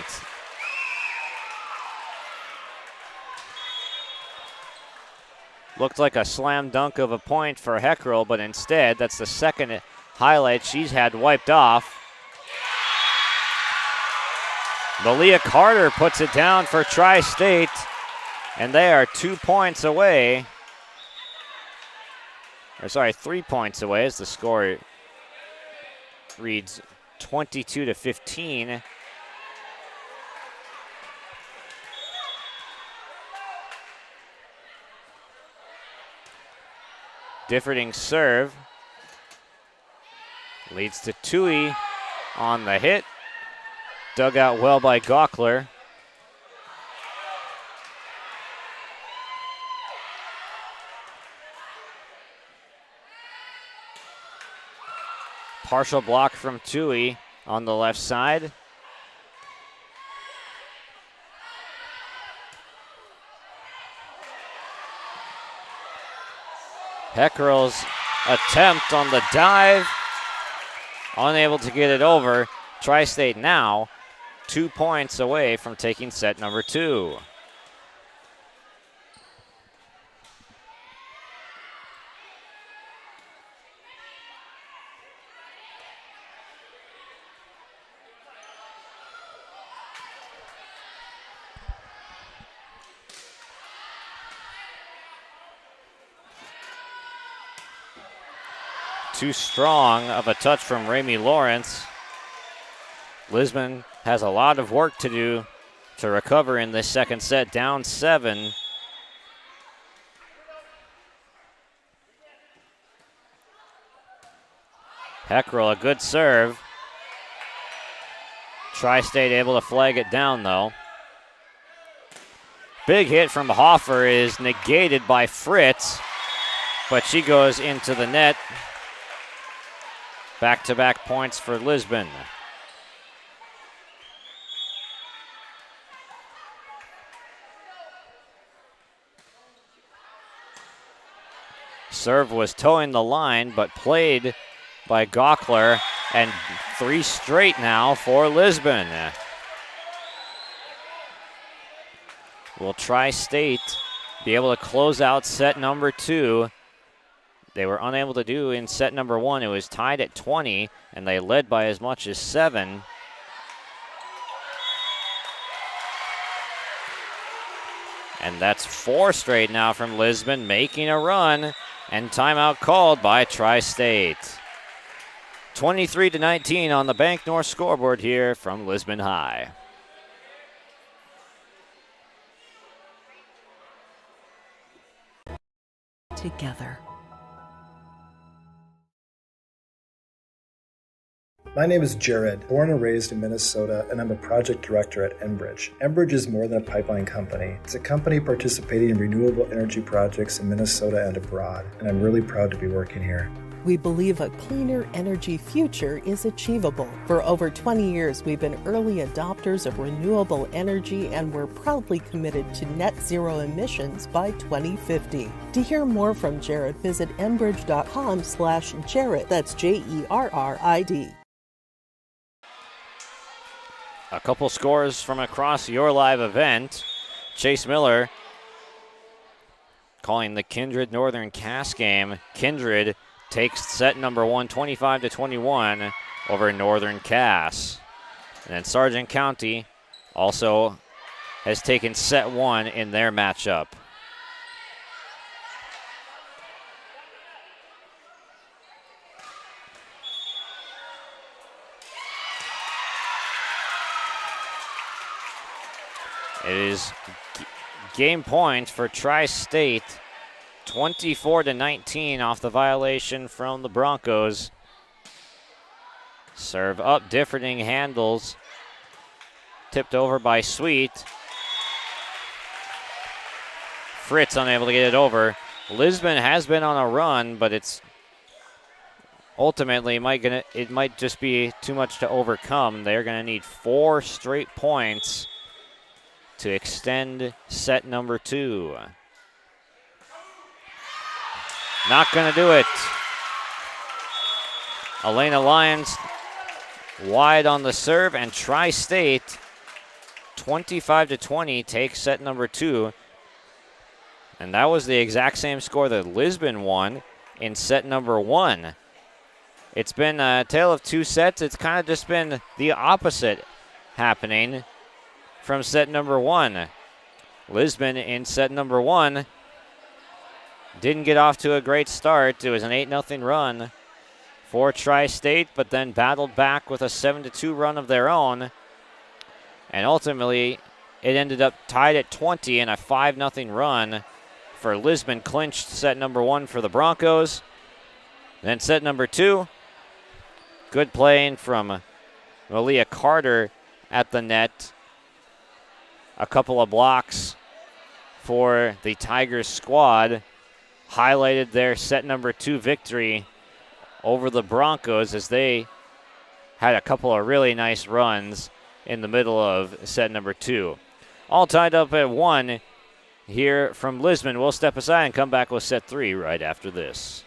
Looked like a slam dunk of a point for Heckrell, but instead, that's the second highlight she's had wiped off. Malia Carter puts it down for Tri-State, and they are 2 points away. 3 points away as the score reads 22-15. Differting serve. Leads to Tui on the hit. Dug out well by Gawkler. Partial block from Tui on the left side. Heckrell's attempt on the dive. Unable to get it over. Tri-State now 2 points away from taking set number 2. Too strong of a touch from Ramey Lawrence. Lisbon has a lot of work to do to recover in this second set, down 7. Heckrell, a good serve. Tri-State able to flag it down, though. Big hit from Hoffer is negated by Fritz, but she goes into the net. Back-to-back points for Lisbon. Serve was towing the line, but played by Gawkler, and 3 straight now for Lisbon. Will Tri-State be able to close out set number 2? They were unable to do in set number 1. It was tied at 20, and they led by as much as 7. And that's 4 straight now from Lisbon, making a run, and timeout called by Tri-State. 23-19 on the Bank North scoreboard here from Lisbon High. Together. My name is Jared, born and raised in Minnesota, and I'm a project director at Enbridge. Enbridge is more than a pipeline company. It's a company participating in renewable energy projects in Minnesota and abroad, and I'm really proud to be working here. We believe a cleaner energy future is achievable. For over 20 years, we've been early adopters of renewable energy, and we're proudly committed to net zero emissions by 2050. To hear more from Jared, visit enbridge.com/Jared. That's JERRID. A couple scores from across your live event. Chase Miller calling the Kindred Northern Cass game. Kindred takes set number 1, 25-21 over Northern Cass. And then Sargent County also has taken set 1 in their matchup. It is game point for Tri-State, 24-19 off the violation from the Broncos. Serve up, different handles, tipped over by Sweet. Fritz unable to get it over. Lisbon has been on a run, but it's ultimately it might just be too much to overcome. They're going to need 4 straight points to extend set number 2. Not going to do it. Elena Lyons wide on the serve, and Tri-State 25-20 takes set number 2. And that was the exact same score that Lisbon won in set number 1. It's been a tale of 2 sets. It's kind of just been the opposite happening from set number 1. Lisbon in set number 1 didn't get off to a great start. It was an 8-0 run for Tri-State, but then battled back with a 7-2 run of their own. And ultimately, it ended up tied at 20, and a 5-0 run for Lisbon clinched set number 1 for the Broncos. Then set number 2, good playing from Malia Carter at the net. A couple of blocks for the Tigers squad highlighted their set number 2 victory over the Broncos as they had a couple of really nice runs in the middle of set number 2. All tied up at 1 here from Lisbon. We'll step aside and come back with set 3 right after this.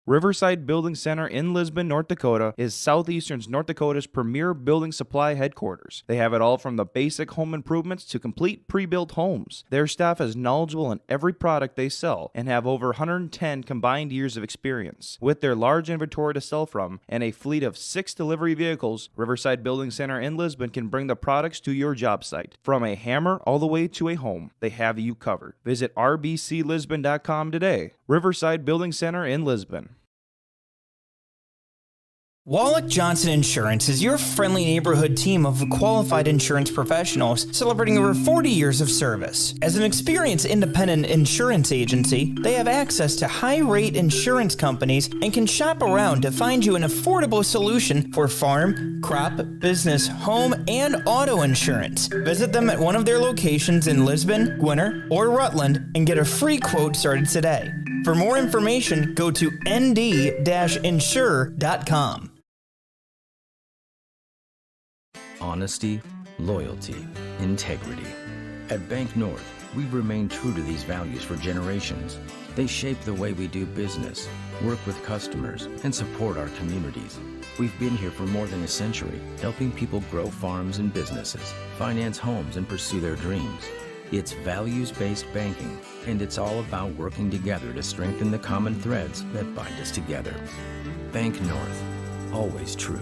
Riverside Building Center in Lisbon, North Dakota is Southeastern North Dakota's premier building supply headquarters. They have it all from the basic home improvements to complete pre-built homes. Their staff is knowledgeable in every product they sell and have over 110 combined years of experience. With their large inventory to sell from and a fleet of 6 delivery vehicles, Riverside Building Center in Lisbon can bring the products to your job site. From a hammer all the way to a home, they have you covered. Visit rbclisbon.com today. Riverside Building Center in Lisbon. Wallach Johnson Insurance is your friendly neighborhood team of qualified insurance professionals celebrating over 40 years of service. As an experienced independent insurance agency, they have access to high-rate insurance companies and can shop around to find you an affordable solution for farm, crop, business, home, and auto insurance. Visit them at one of their locations in Lisbon, Gwinner, or Rutland and get a free quote started today. For more information, go to nd-insure.com. Honesty, loyalty, integrity. At Bank North, we've remained true to these values for generations. They shape the way we do business, work with customers, and support our communities. We've been here for more than a century, helping people grow farms and businesses, finance homes, and pursue their dreams. It's values-based banking, and it's all about working together to strengthen the common threads that bind us together. Bank North, always true.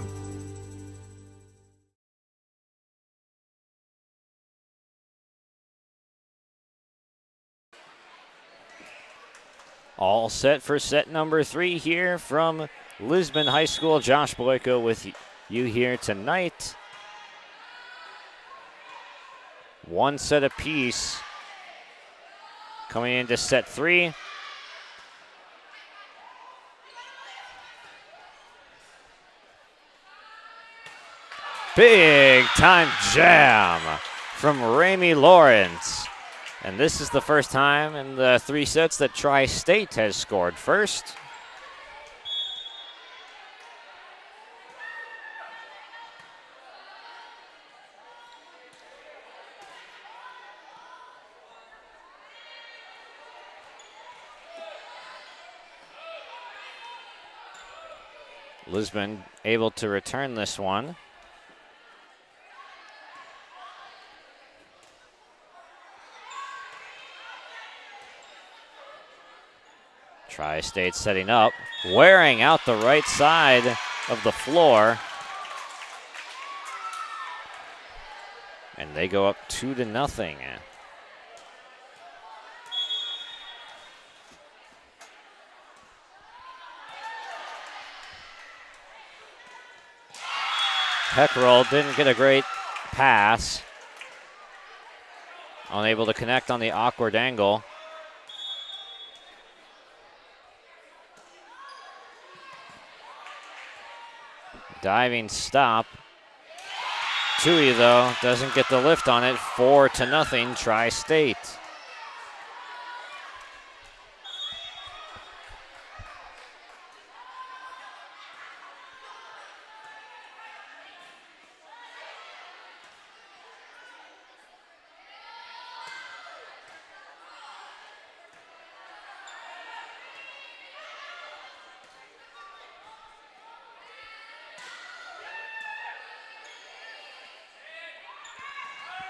All set for set number 3 here from Lisbon High School. Josh Boyko with you here tonight. 1 set apiece coming into set 3. Big time jam from Ramey Lawrence. And this is the first time in the 3 sets that Tri-State has scored first. Lisbon able to return this one. Tri-State setting up, wearing out the right side of the floor. And they go up 2-0. Heckrell didn't get a great pass. Unable to connect on the awkward angle. Diving stop. Tui, though, doesn't get the lift on it. 4-0, Tri-State.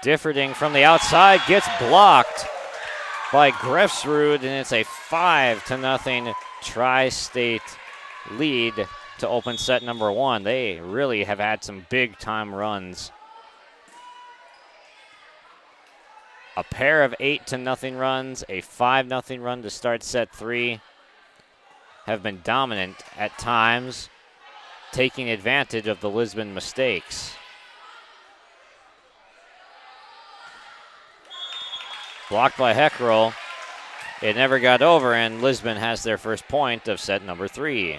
Differding from the outside, gets blocked by Grefsrud, and it's a 5-0 Tri-State lead to open set number 1. They really have had some big-time runs. A pair of 8-0 runs, a 5-0 run to start set 3, have been dominant at times, taking advantage of the Lisbon mistakes. Blocked by Heckrell. It never got over, and Lisbon has their first point of set number 3.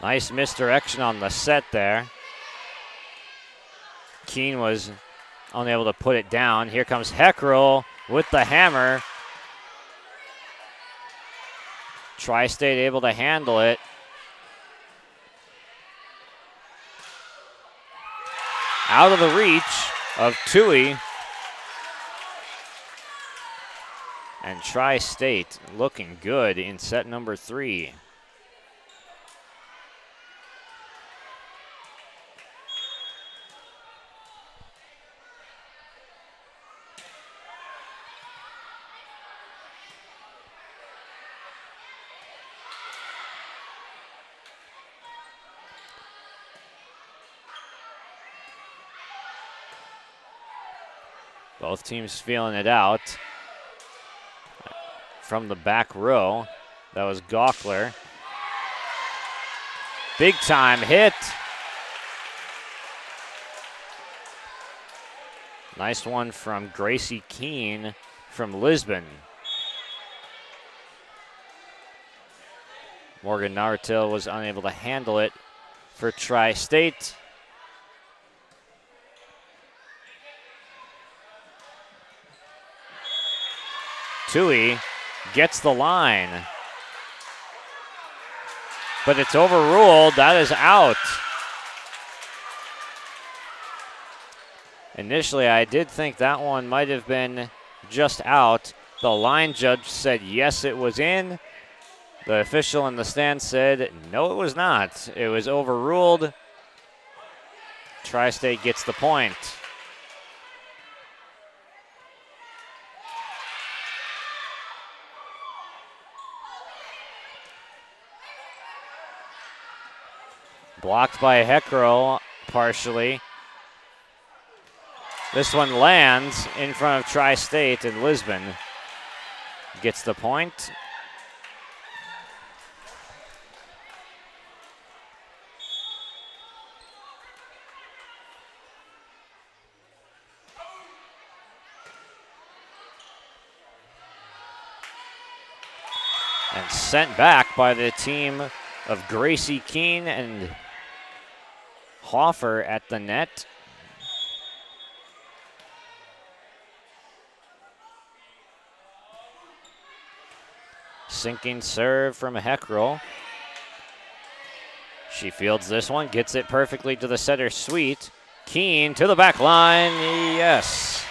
Nice misdirection on the set there. Keene was unable to put it down. Here comes Heckrell with the hammer. Tri-State able to handle it. Out of the reach of Tui. And Tri-State looking good in set number 3. Both teams feeling it out. From the back row, that was Gawkler. Big time hit. Nice one from Gracie Keene from Lisbon. Morgan Nartil was unable to handle it for Tri-State. Tui gets the line, but it's overruled. That is out. Initially, I did think that one might have been just out. The line judge said yes, it was in. The official in the stand said no, it was not. It was overruled. Tri-State gets the point. Blocked by Heckrell partially. This one lands in front of Tri-State, and Lisbon gets the point. And sent back by the team of Gracie Keene and Hoffer at the net. Sinking serve from Heckrell. She fields this one, gets it perfectly to the setter, Sweet. Keene to the back line, yes.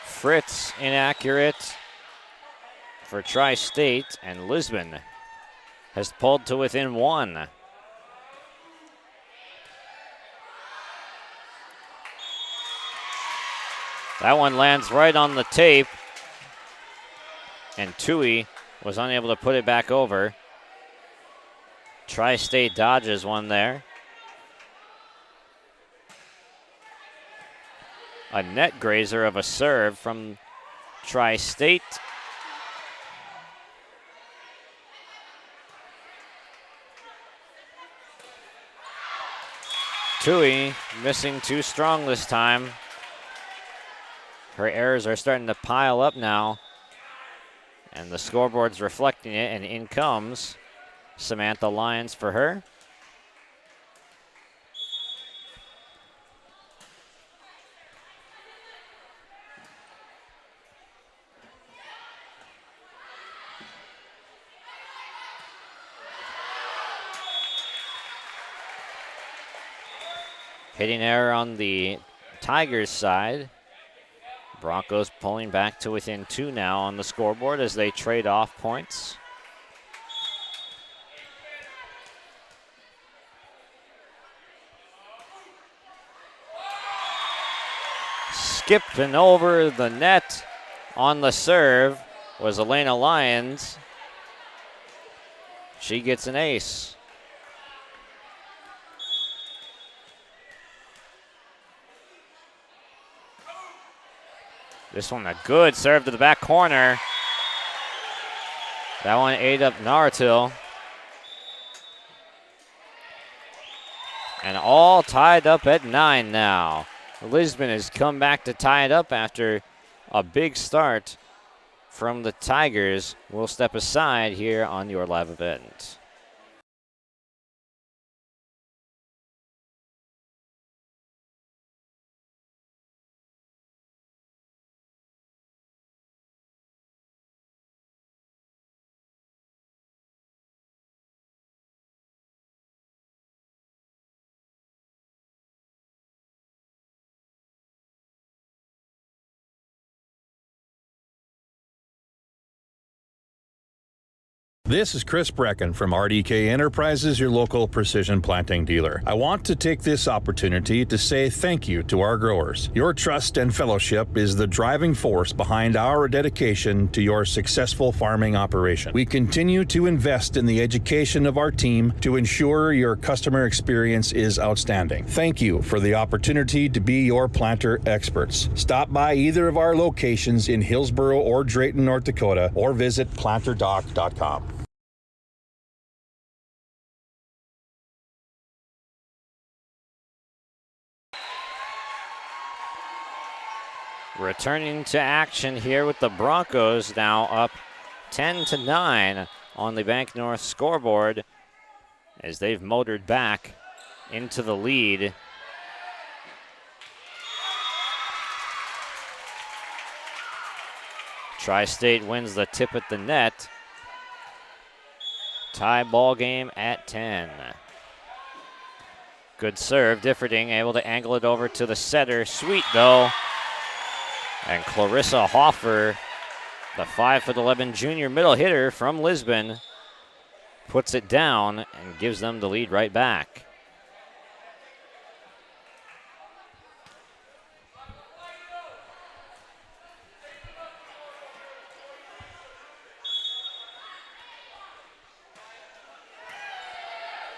Fritz inaccurate for Tri-State, and Lisbon has pulled to within one. That one lands right on the tape, and Tui was unable to put it back over. Tri-State dodges one there. A net grazer of a serve from Tri-State. Tui missing too strong this time. Her errors are starting to pile up now, and the scoreboard's reflecting it, and in comes Samantha Lyons for her. Hitting error on the Tigers side. Broncos pulling back to within two now on the scoreboard as they trade off points. Skipping over the net on the serve was Elena Lyons. She gets an ace. This one a good serve to the back corner. That one ate up Nartil. And all tied up at 9 now. Lisbon has come back to tie it up after a big start from the Tigers. We'll step aside here on your live event. This is Chris Brecken from RDK Enterprises, your local precision planting dealer. I want to take this opportunity to say thank you to our growers. Your trust and fellowship is the driving force behind our dedication to your successful farming operation. We continue to invest in the education of our team to ensure your customer experience is outstanding. Thank you for the opportunity to be your planter experts. Stop by either of our locations in Hillsboro or Drayton, North Dakota, or visit planterdoc.com. Returning to action here with the Broncos now up 10-9 on the Bank North scoreboard as they've motored back into the lead. Tri-State wins the tip at the net. Tie ball game at 10. Good serve, Differding able to angle it over to the setter. Sweet though. And Clarissa Hoffer, the 5'11" junior middle hitter from Lisbon, puts it down and gives them the lead right back.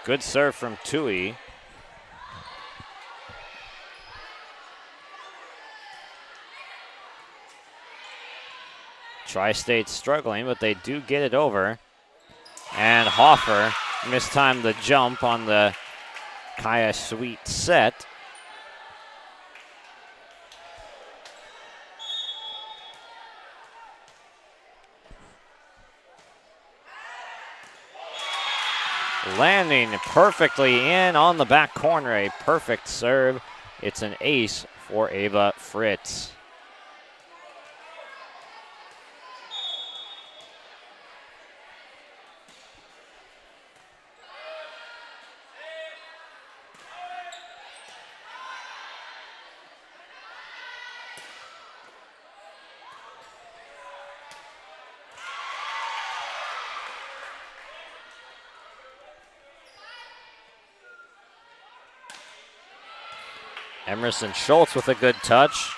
Good serve from Tui. Tri-State struggling, but they do get it over. And Hoffer mistimed the jump on the Kaya Sweet set. Landing perfectly in on the back corner, a perfect serve. It's an ace for Ava Fritz. Emerson Schultz with a good touch,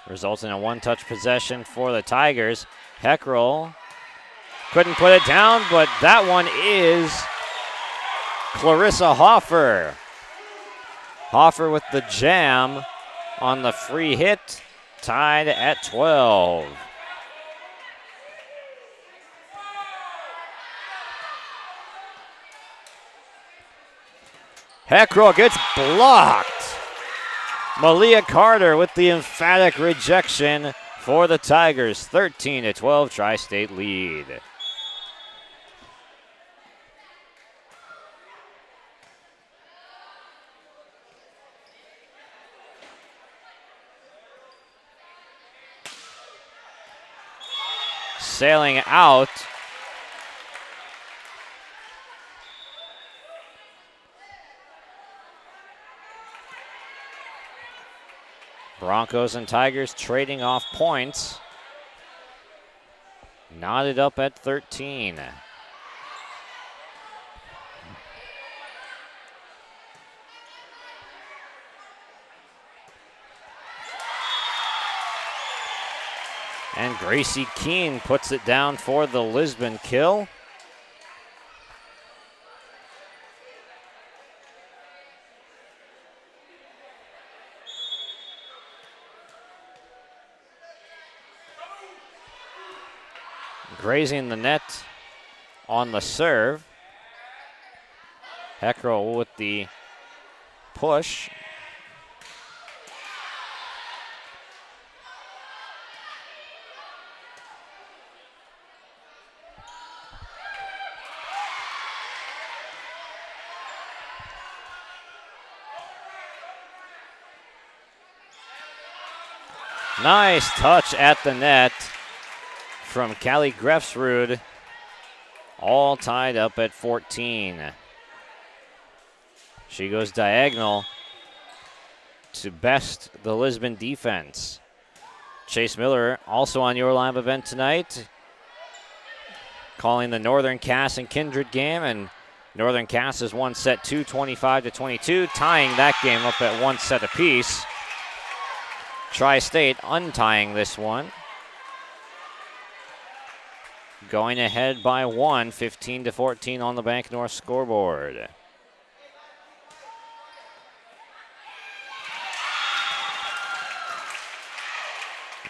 resulting in a one-touch possession for the Tigers. Heckrell couldn't put it down, but that one is Clarissa Hoffer. Hoffer with the jam on the free hit, tied at 12. Heckrell gets blocked. Malia Carter with the emphatic rejection for the Tigers. 13-12 Tri-State lead. Sailing out. Broncos and Tigers trading off points. Knotted up at 13. And Gracie Keene puts it down for the Lisbon kill. Grazing the net on the serve. Heckrell with the push. Nice touch at the net from Callie Grefsrud, all tied up at 14. She goes diagonal to best the Lisbon defense. Chase Miller also on your live event tonight, calling the Northern Cass and Kindred game, and Northern Cass has won set 2, 25-22, tying that game up at 1 set apiece. Tri-State untying this one. Going ahead by 1, 15-14 on the Bank North scoreboard.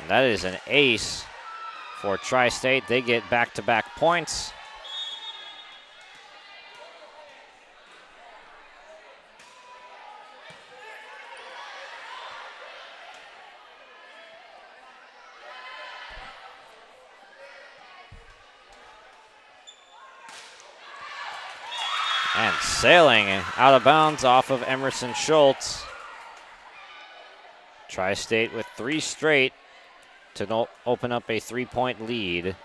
And that is an ace for Tri-State. They get back-to-back points. And sailing out of bounds off of Emerson Schultz. Tri-State with 3 straight to open up a 3-point lead.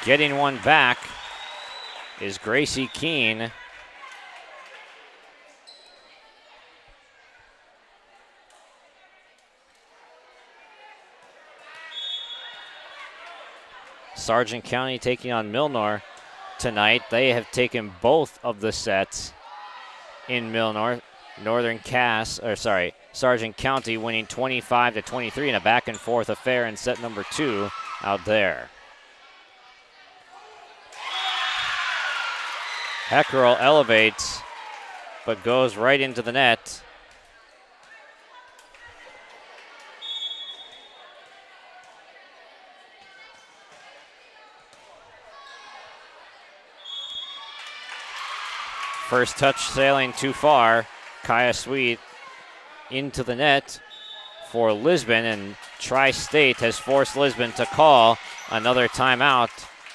Getting one back is Gracie Keene. Sargent County taking on Milnor tonight. They have taken both of the sets in Milnor. Sargent County winning 25-23 in a back and forth affair in set number 2 out there. Heckrell elevates, but goes right into the net. First touch sailing too far. Kaya Sweet into the net for Lisbon, and Tri-State has forced Lisbon to call another timeout.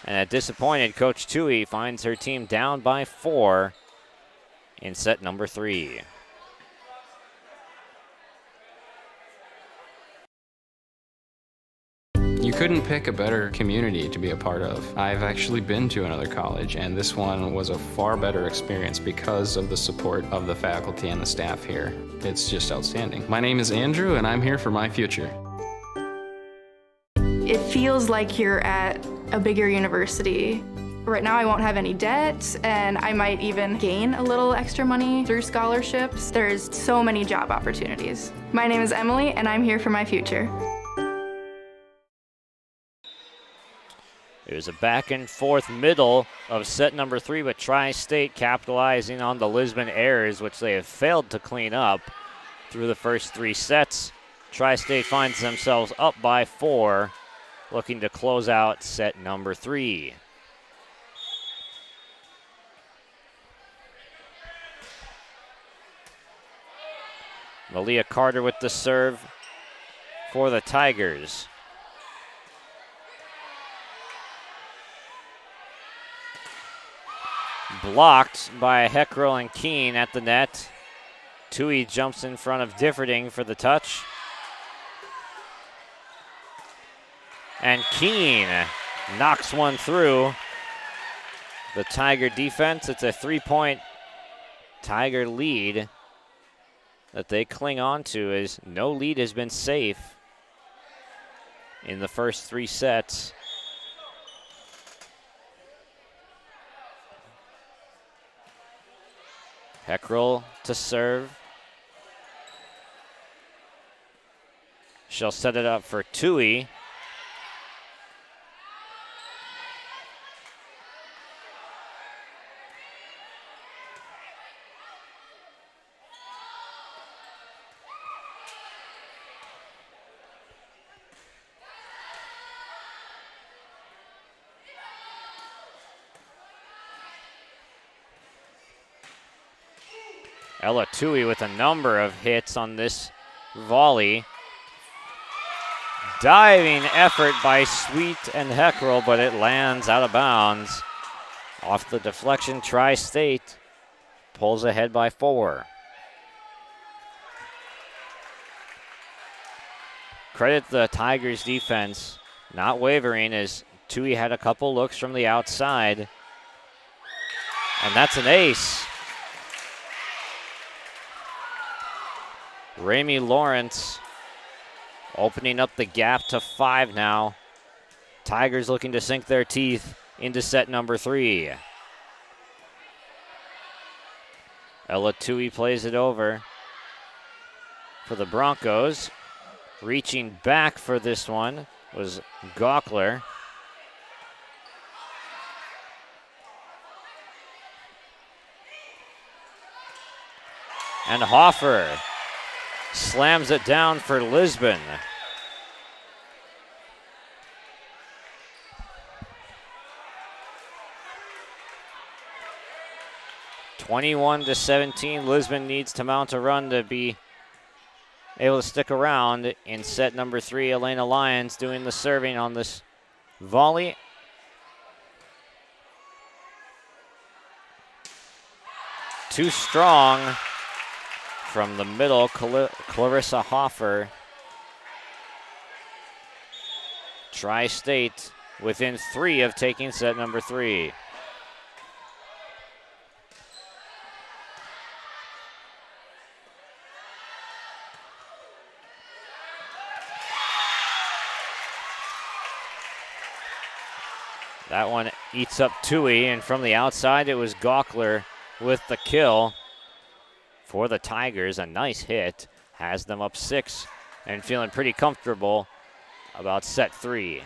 And a disappointed Coach Tui finds her team down by 4 in set number 3. You couldn't pick a better community to be a part of. I've actually been to another college, and this one was a far better experience because of the support of the faculty and the staff here. It's just outstanding. My name is Andrew, and I'm here for my future. It feels like you're at a bigger university. Right now I won't have any debt, and I might even gain a little extra money through scholarships. There's so many job opportunities. My name is Emily, and I'm here for my future. It was a back and forth middle of set number 3, with Tri-State capitalizing on the Lisbon errors, which they have failed to clean up through the first 3 sets. Tri-State finds themselves up by 4, looking to close out set number 3. Malia Carter with the serve for the Tigers. Blocked by Heckrell and Keene at the net. Tui jumps in front of Differding for the touch. And Keene knocks one through. The Tiger defense, it's a 3-point Tiger lead that they cling on to, as no lead has been safe in the first 3 sets. Heckrell to serve. She'll set it up for Tui. Ella Tui with a number of hits on this volley. Diving effort by Sweet and Heckrell, but it lands out of bounds. Off the deflection, Tri-State pulls ahead by 4. Credit the Tigers defense, not wavering, as Tui had a couple looks from the outside. And that's an ace. Ramey Lawrence opening up the gap to 5 now. Tigers looking to sink their teeth into set number 3. Ella Tui plays it over for the Broncos. Reaching back for this one was Gawkler. And Hoffer slams it down for Lisbon. (21-17). Lisbon needs to mount a run to be able to stick around in set number 3. Elena Lyons doing the serving on this volley. Too strong from the middle, Clarissa Hoffer. Tri-State within 3 of taking set number 3. That one eats up Tui, and from the outside it was Gawkler with the kill for the Tigers. A nice hit, has them up 6 and feeling pretty comfortable about set 3.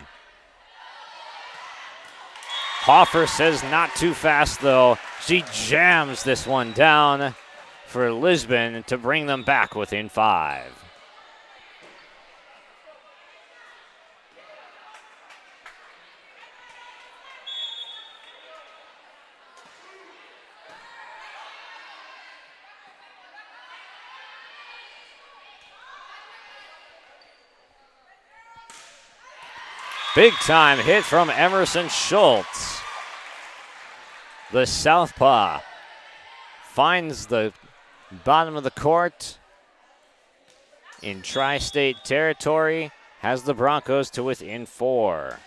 Hoffer says not too fast though. She jams this one down for Lisbon to bring them back within 5. Big time hit from Emerson Schultz. The southpaw finds the bottom of the court in tri-state territory, has the Broncos to within 4.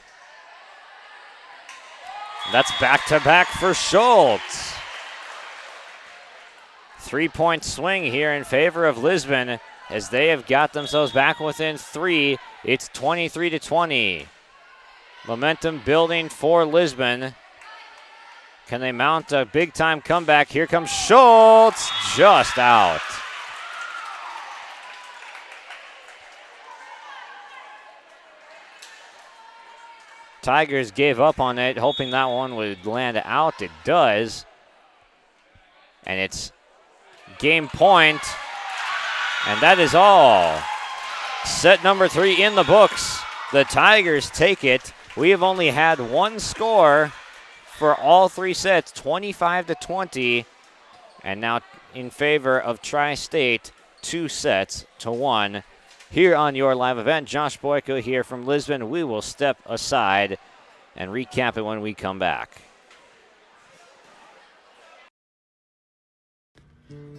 That's back-to-back for Schultz. 3-point swing here in favor of Lisbon as they have got themselves back within 3. It's 23-20. Momentum building for Lisbon. Can they mount a big-time comeback? Here comes Schultz, just out. Tigers gave up on it, hoping that one would land out. It does. And it's game point. And that is all. Set number 3 in the books. The Tigers take it. We have only had one score for all 3 sets, 25-20. And now in favor of Tri-State, 2-1. Here on your live event, Josh Boyko here from Lisbon. We will step aside and recap it when we come back.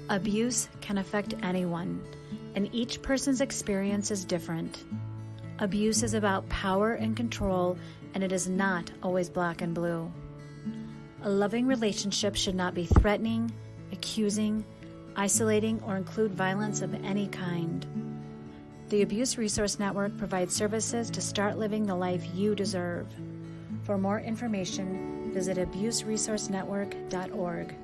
Abuse can affect anyone, and each person's experience is different. Abuse is about power and control, and it is not always black and blue. A loving relationship should not be threatening, accusing, isolating, or include violence of any kind. The Abuse Resource Network provides services to start living the life you deserve. For more information, visit abuseresourcenetwork.org.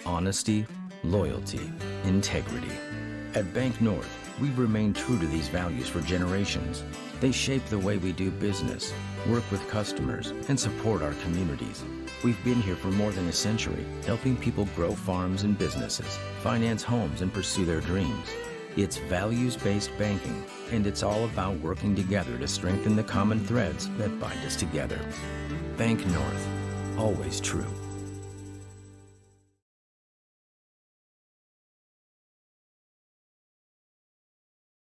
Honesty, loyalty, integrity. At Bank North, we've remained true to these values for generations. They shape the way we do business, work with customers, and support our communities. We've been here for more than a century, helping people grow farms and businesses, finance homes, and pursue their dreams. It's values-based banking, and it's all about working together to strengthen the common threads that bind us together. Bank North, always true.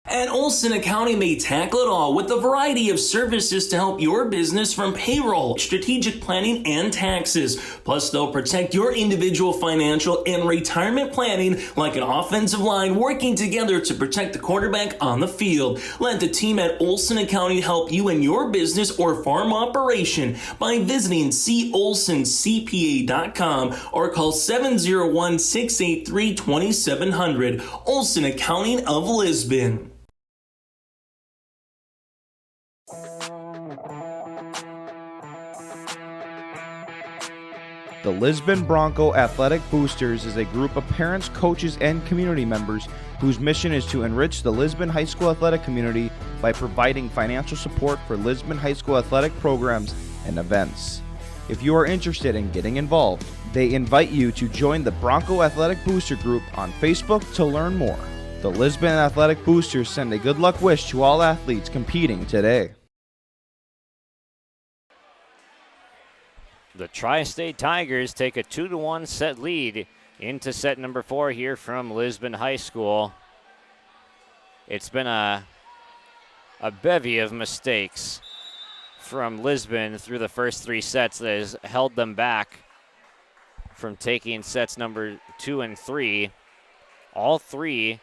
At Olson Accounting, they tackle it all with a variety of services to help your business from payroll, strategic planning, and taxes. Plus, they'll protect your individual financial and retirement planning like an offensive line working together to protect the quarterback on the field. Let the team at Olson Accounting help you in your business or farm operation by visiting colsoncpa.com or call 701-683-2700. Olson Accounting of Lisbon. The Lisbon Bronco Athletic Boosters is a group of parents, coaches, and community members whose mission is to enrich the Lisbon High School athletic community by providing financial support for Lisbon High School athletic programs and events. If you are interested in getting involved, they invite you to join the Bronco Athletic Booster Group on Facebook to learn more. The Lisbon Athletic Boosters send a good luck wish to all athletes competing today. The Tri-State Tigers take a 2-1 set lead into set number 4 here from Lisbon High School. It's been a bevy of mistakes from Lisbon through the first 3 sets that has held them back from taking sets number 2 and 3. All 3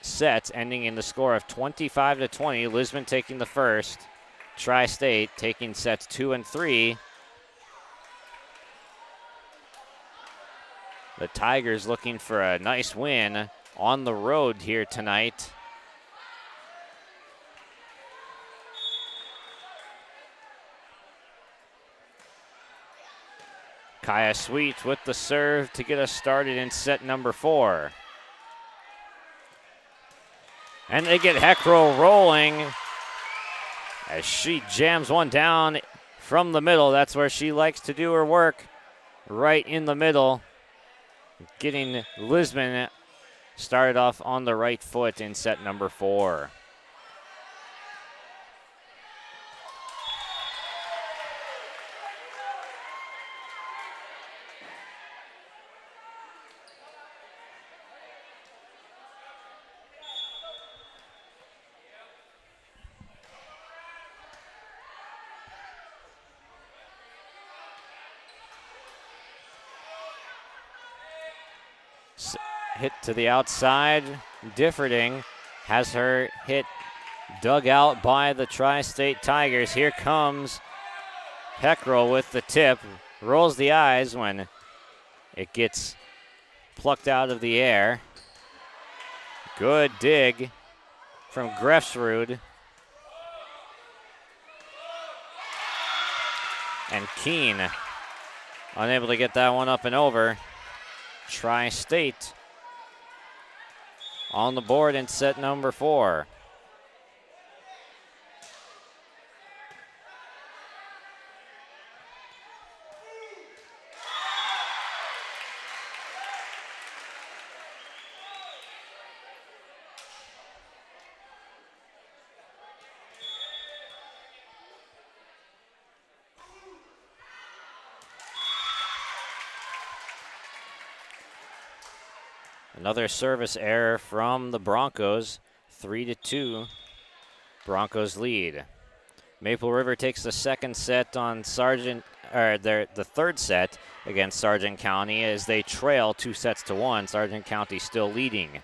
sets ending in the score of 25-20. Lisbon taking the first. Tri-State taking sets 2 and 3. The Tigers looking for a nice win on the road here tonight. Kaya Sweet with the serve to get us started in set number 4. And they get Heckrow rolling as she jams one down from the middle. That's where she likes to do her work, right in the middle. Getting Lisbon started off on the right foot in set number 4. hit to the outside. Differding has her hit dug out by the Tri-State Tigers. Here comes Peckrell with the tip. Rolls the eyes when it gets plucked out of the air. Good dig from Grefsrud. And Keene unable to get that one up and over. Tri-State on the board in set number 4. Another service error from the Broncos. 3-2. Broncos lead. Maple River takes the second set on the third set against Sargent County as they trail 2-1. Sargent County still leading.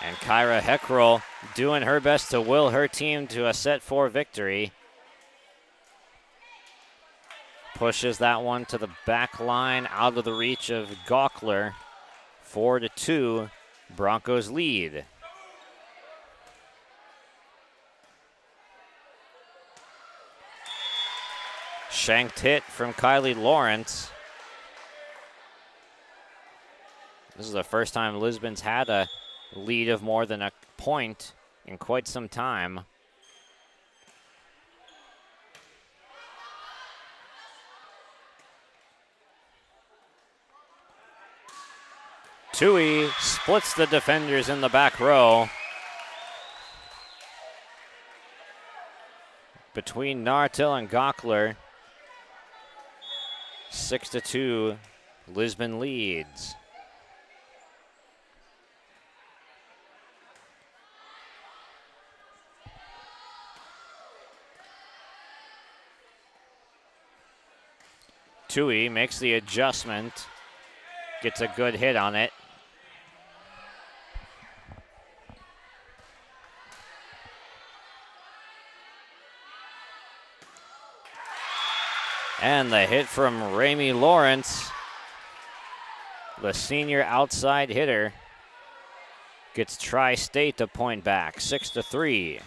And Kyra Heckrell doing her best to will her team to a set 4 victory. Pushes that one to the back line, out of the reach of Gawkler. 4-2, Broncos lead. Shanked hit from Kylie Lawrence. This is the first time Lisbon's had a lead of more than a point in quite some time. Tui splits the defenders in the back row. Between Nartil and Gawkler, 6-2, Lisbon leads. Tui makes the adjustment, gets a good hit on it. And the hit from Ramey Lawrence, the senior outside hitter, gets Tri-State to point back, 6-3.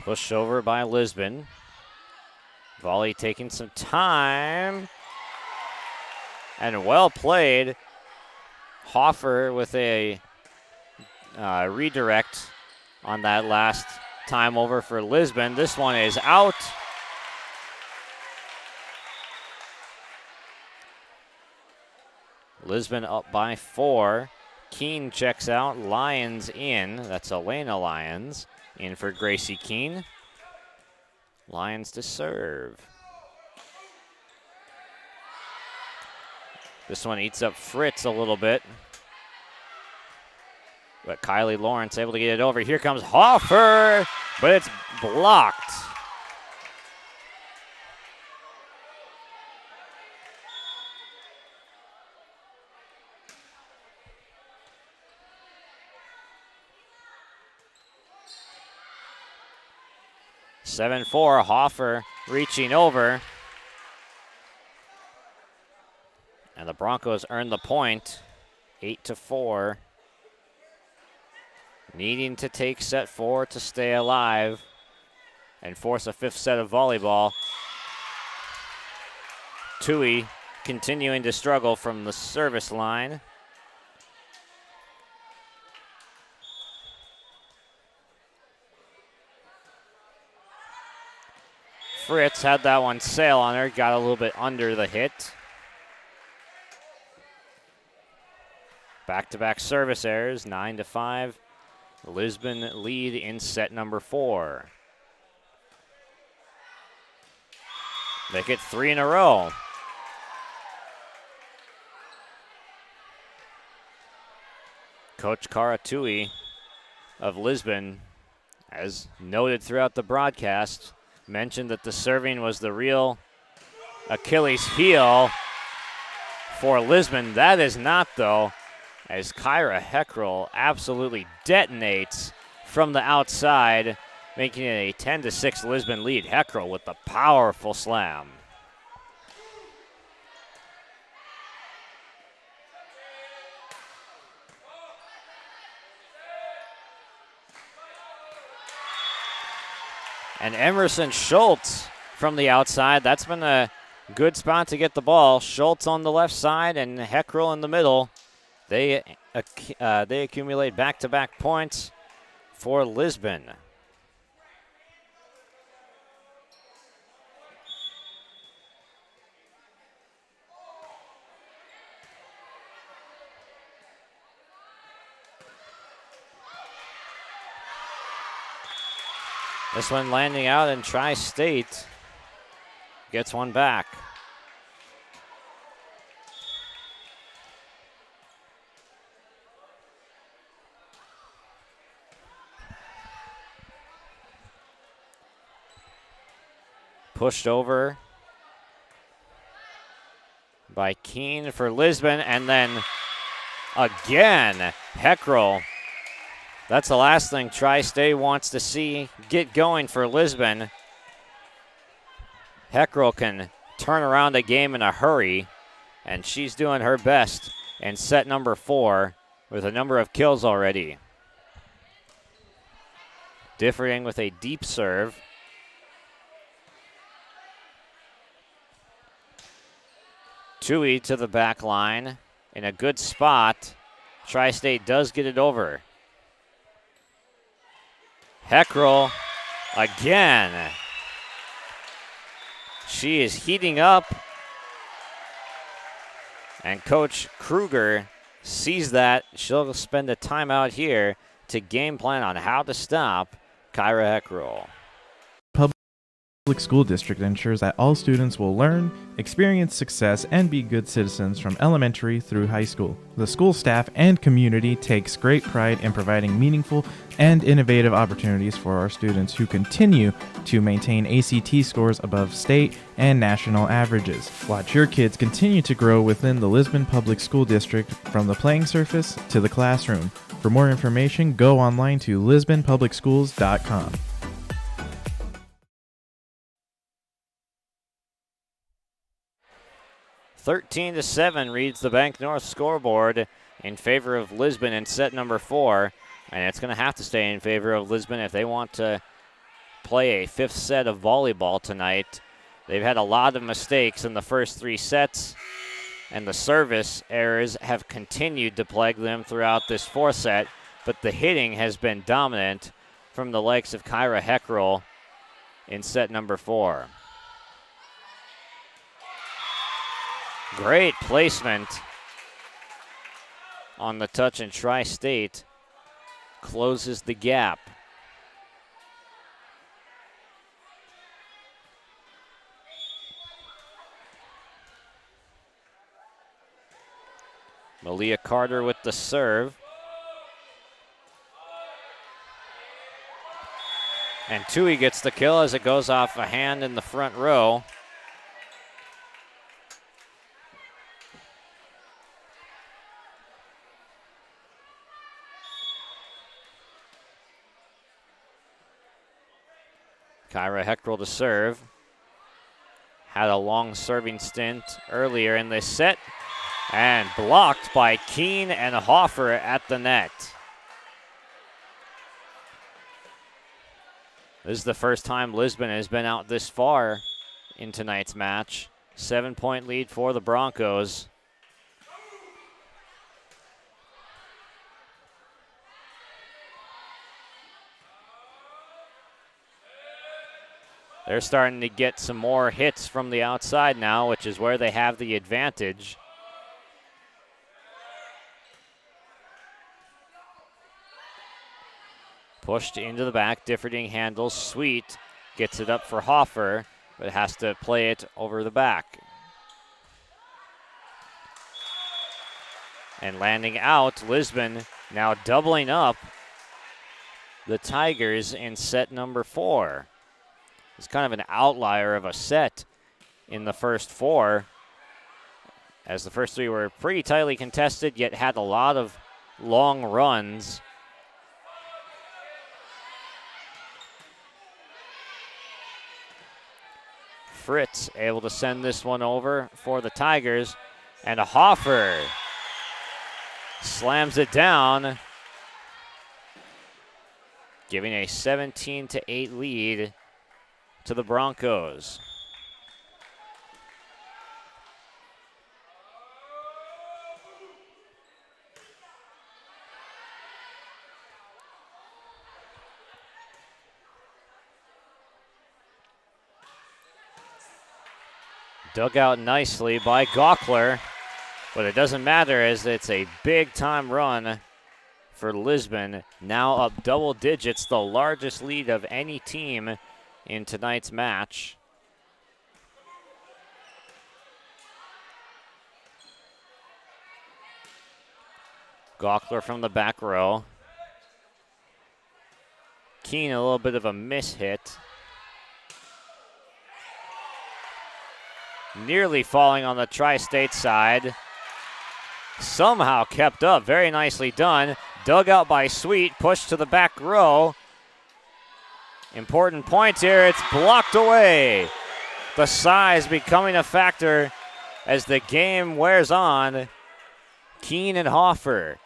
Pushed over by Lisbon. Volley taking some time. And well played. Hoffer with a redirect on that last time over for Lisbon. This one is out. Lisbon up by 4. Keene checks out. Lyons in. That's Elena Lyons. In for Gracie Keene. Lions to serve. This one eats up Fritz a little bit. But Kylie Lawrence able to get it over. Here comes Hoffer, but it's blocked. (7-4), Hoffer reaching over. And the Broncos earn the point, 8-4. Needing to take set 4 to stay alive and force a 5th set of volleyball. Tui continuing to struggle from the service line. Fritz had that one sail on her, got a little bit under the hit. Back-to-back service errors, 9-5. Lisbon lead in set number 4. They get 3 in a row. Coach Cara Tui of Lisbon, as noted throughout the broadcast, mentioned that the serving was the real Achilles heel for Lisbon. That is not, though, as Kyra Heckrell absolutely detonates from the outside, making it a 10-6 Lisbon lead. Heckrell with the powerful slam. And Emerson Schultz from the outside. That's been a good spot to get the ball. Schultz on the left side and Heckrell in the middle. They accumulate back-to-back points for Lisbon. This one landing out, and Tri-State gets one back. Pushed over by Keene for Lisbon, and then again, Heckrell. That's the last thing Tri-State wants to see get going for Lisbon. Heckrell can turn around a game in a hurry, and she's doing her best in set number 4 with a number of kills already. Differing with a deep serve. Tui to the back line in a good spot. Tri-State does get it over. Heckrell again. She is heating up. And Coach Kruger sees that. She'll spend a timeout here to game plan on how to stop Kyra Heckrell. Public school district ensures that all students will learn, experience success, and be good citizens from elementary through high school. The school staff and community takes great pride in providing meaningful and innovative opportunities for our students who continue to maintain ACT scores above state and national averages. Watch your kids continue to grow within the Lisbon Public School District from the playing surface to the classroom. For more information, go online to lisbonpublicschools.com. 13-7 reads the Bank North scoreboard in favor of Lisbon in set number 4. And it's going to have to stay in favor of Lisbon if they want to play a 5th set of volleyball tonight. They've had a lot of mistakes in the first 3 sets, and the service errors have continued to plague them throughout this 4th set. But the hitting has been dominant from the likes of Kyra Heckrell in set number 4. Great placement on the touch, and Tri-State closes the gap. Malia Carter with the serve. And Tui gets the kill as it goes off a hand in the front row. Kyra Heckrell to serve. Had a long serving stint earlier in this set. And blocked by Keene and Hoffer at the net. This is the first time Lisbon has been out this far in tonight's match. 7-point lead for the Broncos. They're starting to get some more hits from the outside now, which is where they have the advantage. Pushed into the back, Differding handles. Sweet gets it up for Hoffer, but has to play it over the back. And landing out, Lisbon now doubling up the Tigers in set number 4. It's kind of an outlier of a set in the first 4, as the first 3 were pretty tightly contested, yet had a lot of long runs. Fritz able to send this one over for the Tigers, and a Hoffer slams it down, giving a 17-8 lead to the Broncos. Dug out nicely by Gaukler, but it doesn't matter as it's a big-time run for Lisbon. Now up double digits, the largest lead of any team in tonight's match. Gaukler from the back row. Keene, a little bit of a miss-hit. Nearly falling on the Tri-State side. Somehow kept up. Very nicely done. Dug out by Sweet. Pushed to the back row. Important point here. It's blocked away. The size becoming a factor as the game wears on. Keene and Hoffer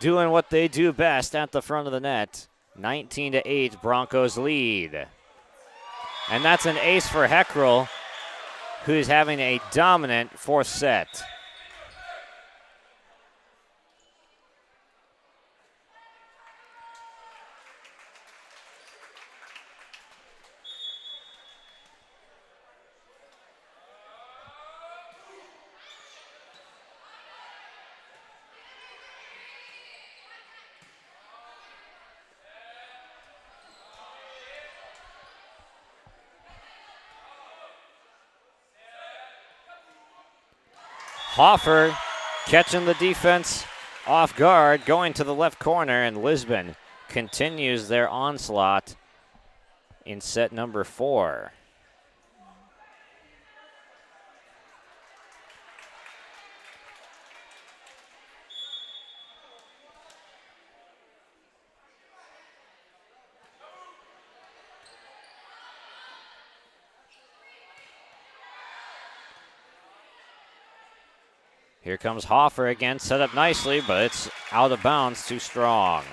doing what they do best at the front of the net. 19-8, Broncos lead. And that's an ace for Heckrell, who's having a dominant fourth set. Hoffer catching the defense off guard, going to the left corner, and Lisbon continues their onslaught in set number 4. Here comes Hoffer again, set up nicely, but it's out of bounds, too strong.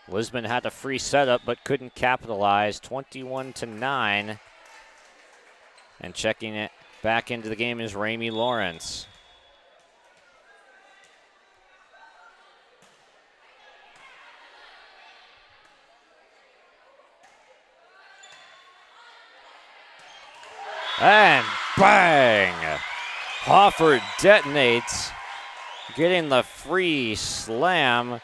Lisbon had a free setup, but couldn't capitalize, 21-9. And checking it back into the game is Ramey Lawrence. And bang! Hoffer detonates, getting the free slam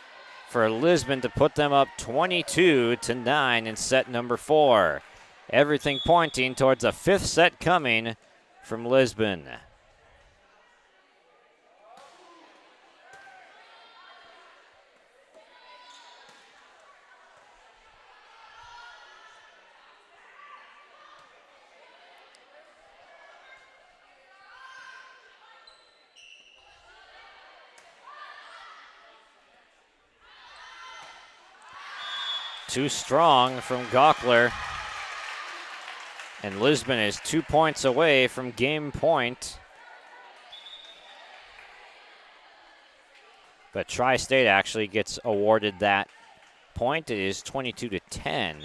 for Lisbon to put them up 22-9 in set number 4. Everything pointing towards a 5th set coming from Lisbon. Too strong from Gaukler. And Lisbon is 2 points away from game point. But Tri-State actually gets awarded that point. It is 22-10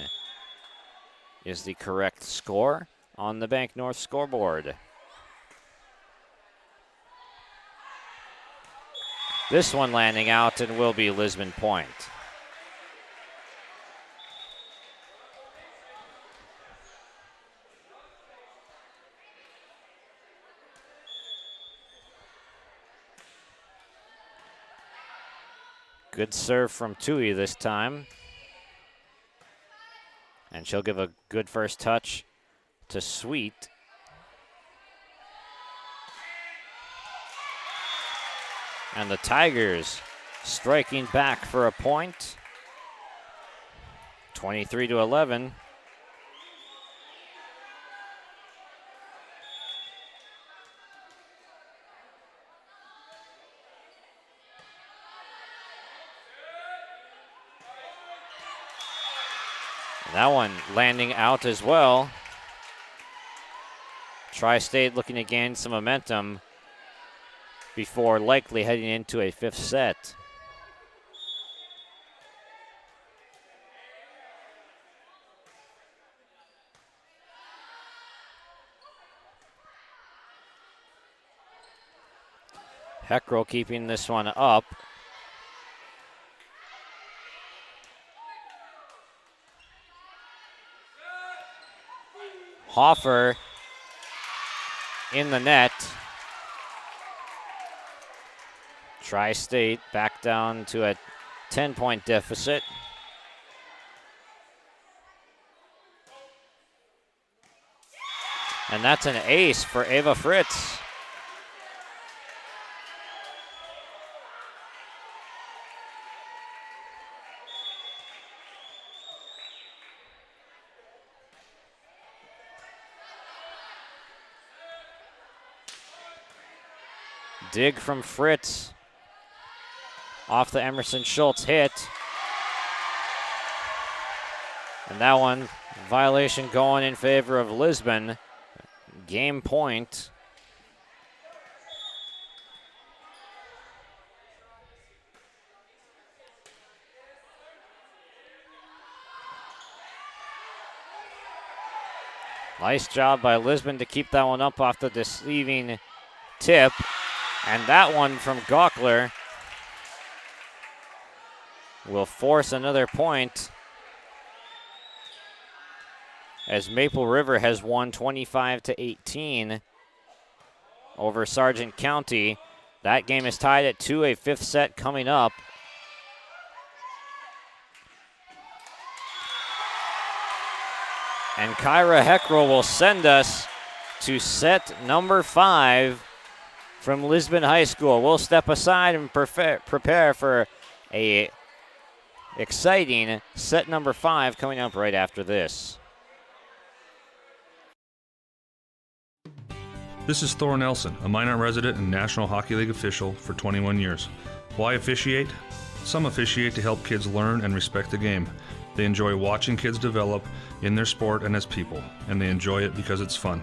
is the correct score on the Bank North scoreboard. This one landing out and will be Lisbon point. Good serve from Tui this time. And she'll give a good first touch to Sweet. And the Tigers striking back for a point. 23-11. That one landing out as well. Tri-State looking to gain some momentum before likely heading into a fifth set. Heckrell keeping this one up. Hoffer in the net. Tri-State back down to a 10-point deficit. And that's an ace for Ava Fritz. Dig from Fritz off the Emerson Schultz hit. And that one, violation going in favor of Lisbon. Game point. Nice job by Lisbon to keep that one up off the deceiving tip. And that one from Gawkler will force another point as Maple River has won 25-18 over Sargent County. That game is tied at 2, a fifth set coming up. And Kyra Heckrell will send us to set number 5 from Lisbon High School. We'll step aside and prepare for a exciting set number 5 coming up right after this. This is Thor Nelson, a Minot resident and National Hockey League official for 21 years. Why officiate? Some officiate to help kids learn and respect the game. They enjoy watching kids develop in their sport and as people, and they enjoy it because it's fun.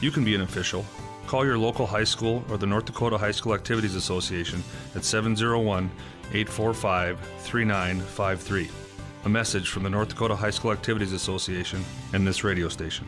You can be an official. Call your local high school or the North Dakota High School Activities Association at 701-845-3953. A message from the North Dakota High School Activities Association and this radio station.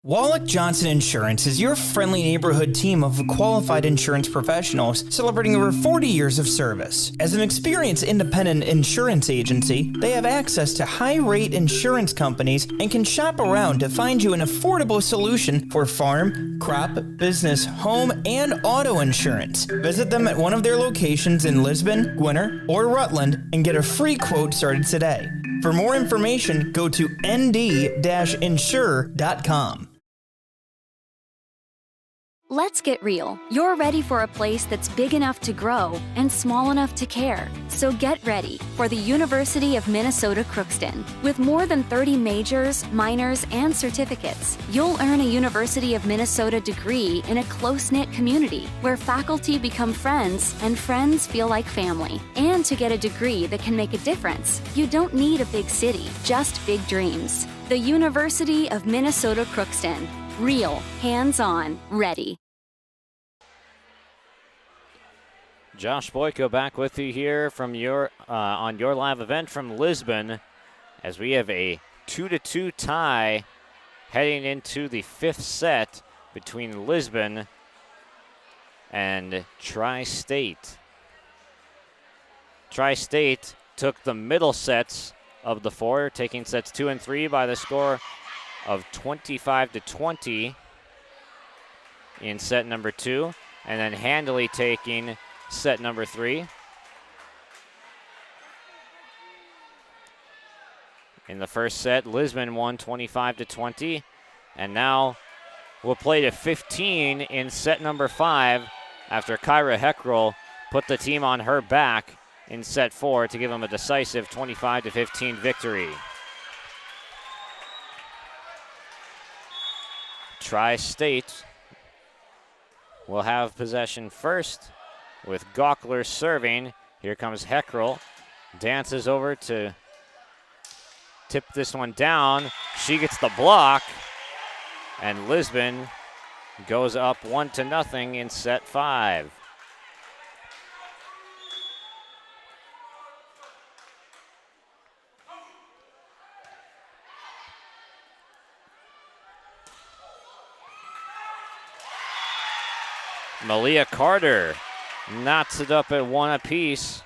Wallach Johnson Insurance is your friendly neighborhood team of qualified insurance professionals celebrating over 40 years of service. As an experienced independent insurance agency, they have access to high-rate insurance companies and can shop around to find you an affordable solution for farm, crop, business, home, and auto insurance. Visit them at one of their locations in Lisbon, Gwinner, or Rutland and get a free quote started today. For more information, go to nd-insure.com. Let's get real. You're ready for a place that's big enough to grow and small enough to care. So get ready for the University of Minnesota Crookston. With more than 30 majors, minors, and certificates, you'll earn a University of Minnesota degree in a close-knit community where faculty become friends and friends feel like family. And to get a degree that can make a difference, you don't need a big city, just big dreams. The University of Minnesota Crookston. Real, hands-on, ready. Josh Boyko back with you here from on your live event from Lisbon as we have a 2-2 tie heading into the fifth set between Lisbon and Tri-State. Tri-State took the middle sets of the 4, taking sets 2 and 3 by the score of 25-20 in set number 2. and then handily taking set number 3. In the first set, Lisbon won 25-20, and now we'll play to 15 in set number 5 after Kyra Heckrell put the team on her back in set 4 to give them a decisive 25-15 victory. Tri-State will have possession first with Gawkler serving. Here comes Heckrell, dances over to tip this one down. She gets the block, and Lisbon goes up 1-0 in set 5. Malia Carter knots it up at 1 apiece.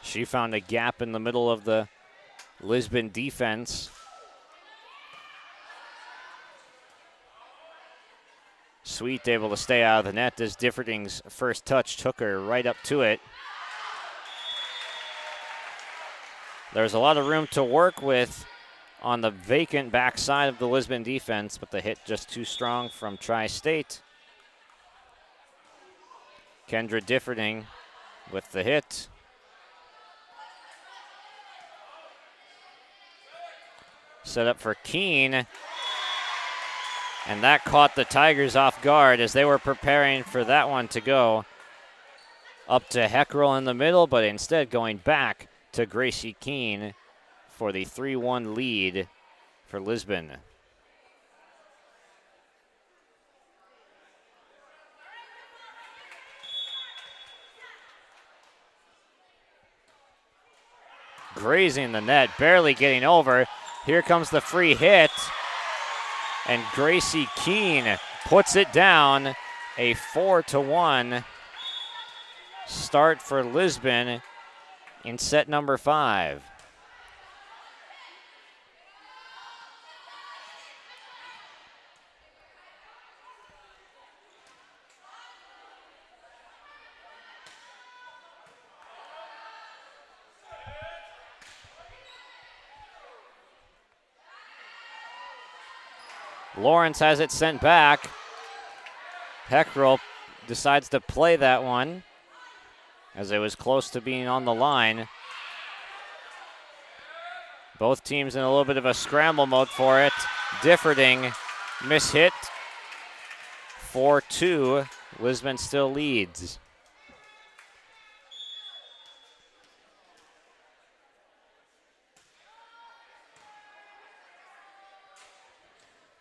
She found a gap in the middle of the Lisbon defense. Sweet able to stay out of the net as Differding's first touch took her right up to it. There's a lot of room to work with on the vacant backside of the Lisbon defense, but the hit just too strong from Tri-State. Kendra Differding with the hit. Set up for Keene. And that caught the Tigers off guard as they were preparing for that one to go up to Heckrell in the middle, but instead going back to Gracie Keene for the 3-1 lead for Lisbon. Grazing the net, barely getting over. Here comes the free hit, and Gracie Keene puts it down. A 4-1 start for Lisbon in set number 5. Lawrence has it sent back. Heckrell decides to play that one as it was close to being on the line. Both teams in a little bit of a scramble mode for it. Differding mishit. 4-2. Lisbon still leads.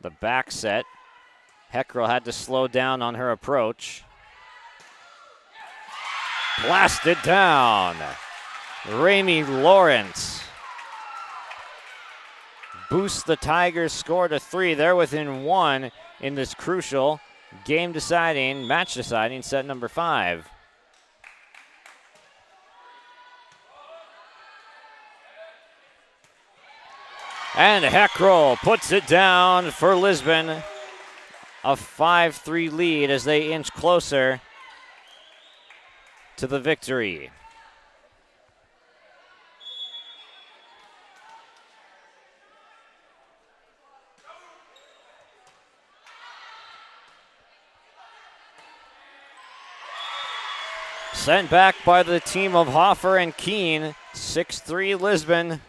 The back set. Heckrell had to slow down on her approach. Blasted down. Ramey Lawrence boosts the Tigers' score to 3. They're within 1 in this crucial game-deciding, match-deciding set number 5. And Heckrell puts it down for Lisbon. A 5-3 lead as they inch closer to the victory. Sent back by the team of Hoffer and Keene. 6-3 Lisbon.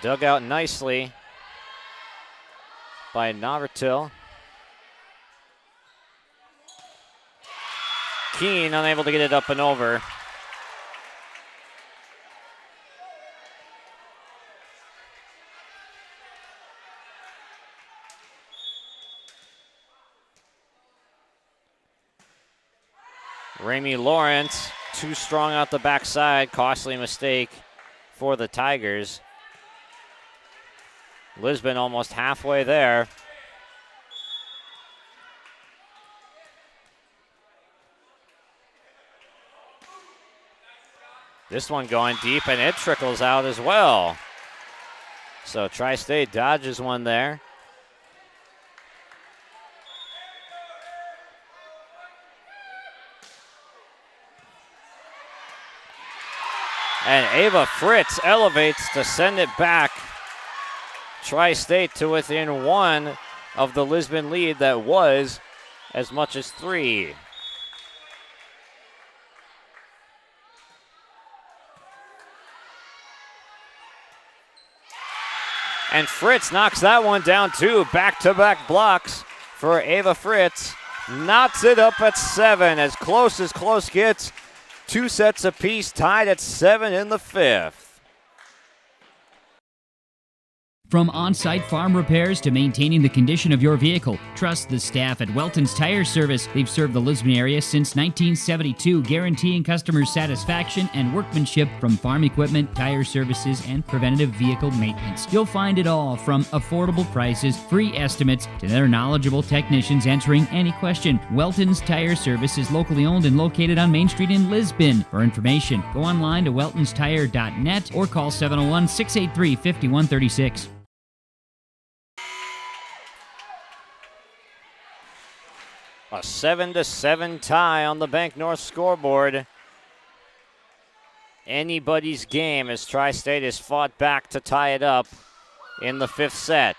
Dug out nicely by Navratil. Keene unable to get it up and over. Ramey Lawrence, too strong out the backside. Costly mistake for the Tigers. Lisbon almost halfway there. This one going deep, and it trickles out as well. So Tri-State dodges one there. And Ava Fritz elevates to send it back. Tri-State to within one of the Lisbon lead that was as much as 3. And Fritz knocks that one down too. Back-to-back blocks for Ava Fritz. Knots it up at 7, as close gets. 2 sets apiece, tied at 7 in the 5th. From on-site farm repairs to maintaining the condition of your vehicle, trust the staff at Welton's Tire Service. They've served the Lisbon area since 1972, guaranteeing customer satisfaction and workmanship from farm equipment, tire services, and preventative vehicle maintenance. You'll find it all from affordable prices, free estimates, to their knowledgeable technicians answering any question. Welton's Tire Service is locally owned and located on Main Street in Lisbon. For information, go online to weltonstire.net or call 701-683-5136. A 7-7 tie on the Bank North scoreboard. Anybody's game as Tri-State has fought back to tie it up in the 5th set.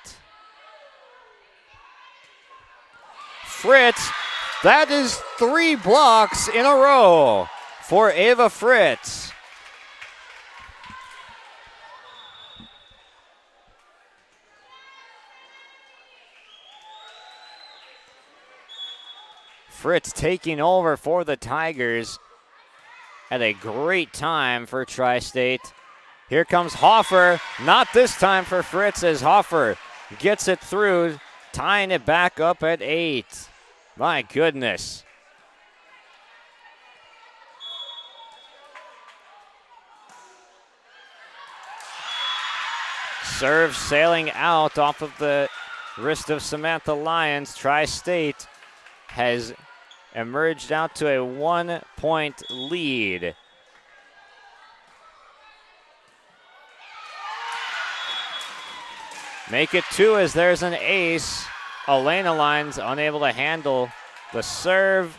Fritz, that is 3 blocks in a row for Ava Fritz. Fritz taking over for the Tigers at a great time for Tri-State. Here comes Hoffer. Not this time for Fritz as Hoffer gets it through, tying it back up at 8. My goodness. Serve sailing out off of the wrist of Samantha Lyons. Tri-State has emerged out to a 1-point lead. Make it 2 as there's an ace. Elena Lyons unable to handle the serve.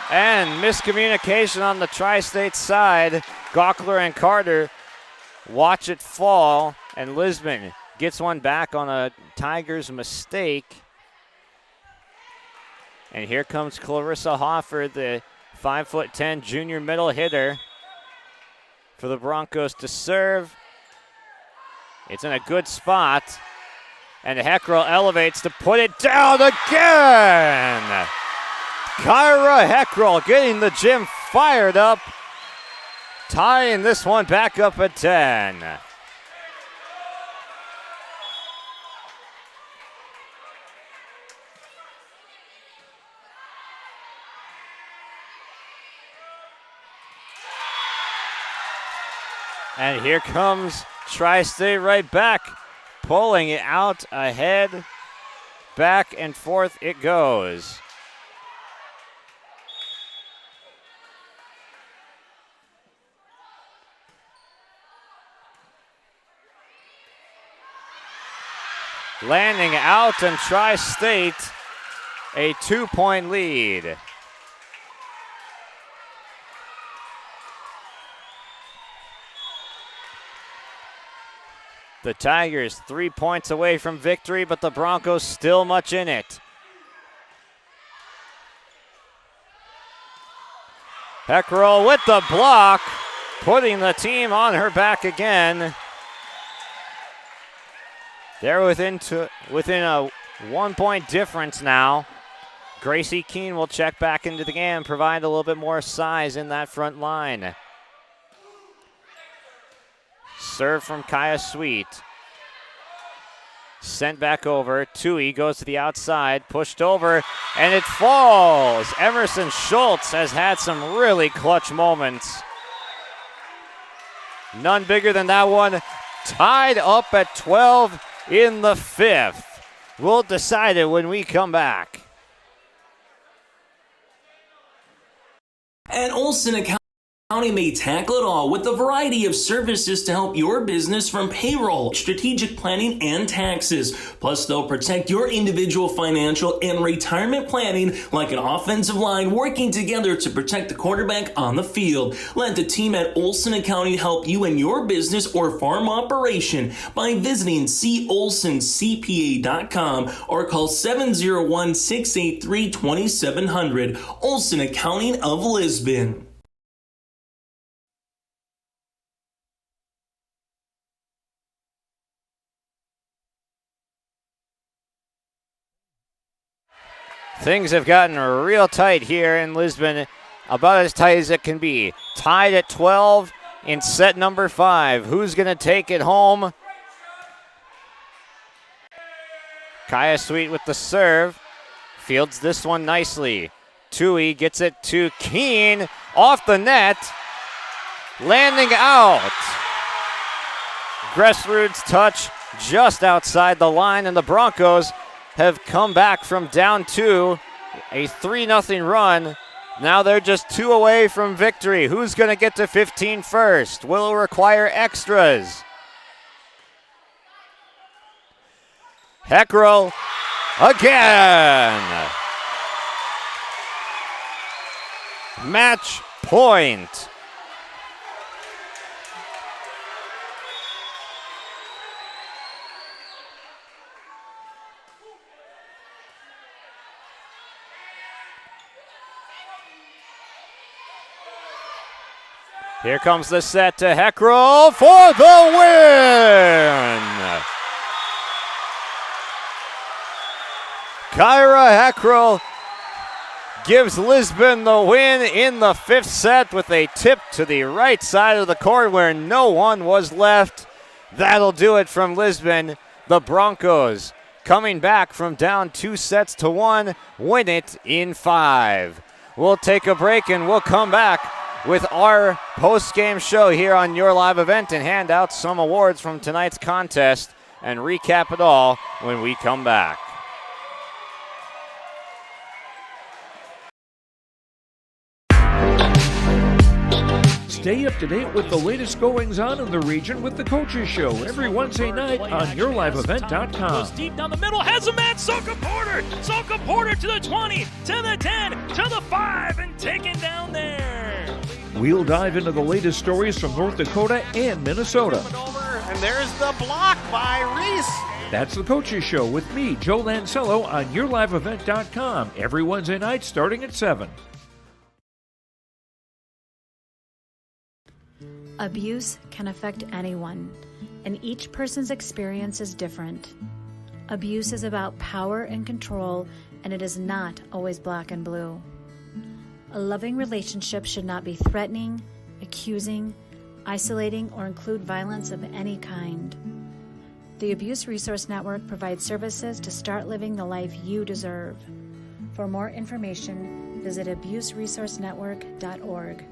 And miscommunication on the Tri-State side. Gawkler and Carter watch it fall, and Lisbon gets one back on a Tigers mistake. And here comes Clarissa Hoffer, the 5'10" junior middle hitter for the Broncos to serve. It's in a good spot, and Heckrell elevates to put it down again. Kyra Heckrell getting the gym fired up, tying this one back up at 10. And here comes Tri-State right back, pulling it out ahead. Back and forth it goes. Landing out, and Tri-State a 2-point lead. The Tigers 3 points away from victory, but the Broncos still much in it. Heckrell with the block, putting the team on her back again. They're within a 1-point difference now. Gracie Keene will check back into the game, provide a little bit more size in that front line. Serve from Kaya Sweet. Sent back over. Tui goes to the outside, pushed over, and it falls. Emerson Schultz has had some really clutch moments. None bigger than that one. Tied up at 12 in the fifth. We'll decide it when we come back. At Olson Accounting may tackle it all with a variety of services to help your business from payroll, strategic planning, and taxes. Plus, they'll protect your individual financial and retirement planning like an offensive line working together to protect the quarterback on the field. Let the team at Olson Accounting help you in your business or farm operation by visiting colsoncpa.com or call 701-683-2700. Olson Accounting of Lisbon. Things have gotten real tight here in Lisbon, about as tight as it can be. Tied at 12 in set number 5. Who's going to take it home? Kaya Sweet with the serve. Fields this one nicely. Tui gets it to Keene. Off the net. Landing out. Gressrud's touch just outside the line, and the Broncos have come back from down 2, a 3-0 run. Now they're just 2 away from victory. Who's going to get to 15 first? Will it require extras? Heckrell again. Match point. Here comes the set to Heckrell for the win. Kyra Heckrell gives Lisbon the win in the 5th set with a tip to the right side of the court where no one was left. That'll do it from Lisbon. The Broncos, coming back from down 2-1, win it in 5. We'll take a break and we'll come back with our post-game show here on Your Live Event and hand out some awards from tonight's contest and recap it all when we come back. Stay up to date with the latest goings-on in the region with the Coaches Show every Wednesday night on YourLiveEvent.com. Goes deep down the middle, has a man, Soka Porter! Soka Porter to the 20, to the 10, to the 5, and taken down there. We'll dive into the latest stories from North Dakota and Minnesota. And there's the block by Reese. That's the Coaches Show with me, Joe Lancello, on YourLiveEvent.com every Wednesday night starting at 7. Abuse can affect anyone, and each person's experience is different. Abuse is about power and control, and it is not always black and blue. A loving relationship should not be threatening, accusing, isolating, or include violence of any kind. The Abuse Resource Network provides services to start living the life you deserve. For more information, visit abuseresourcenetwork.org.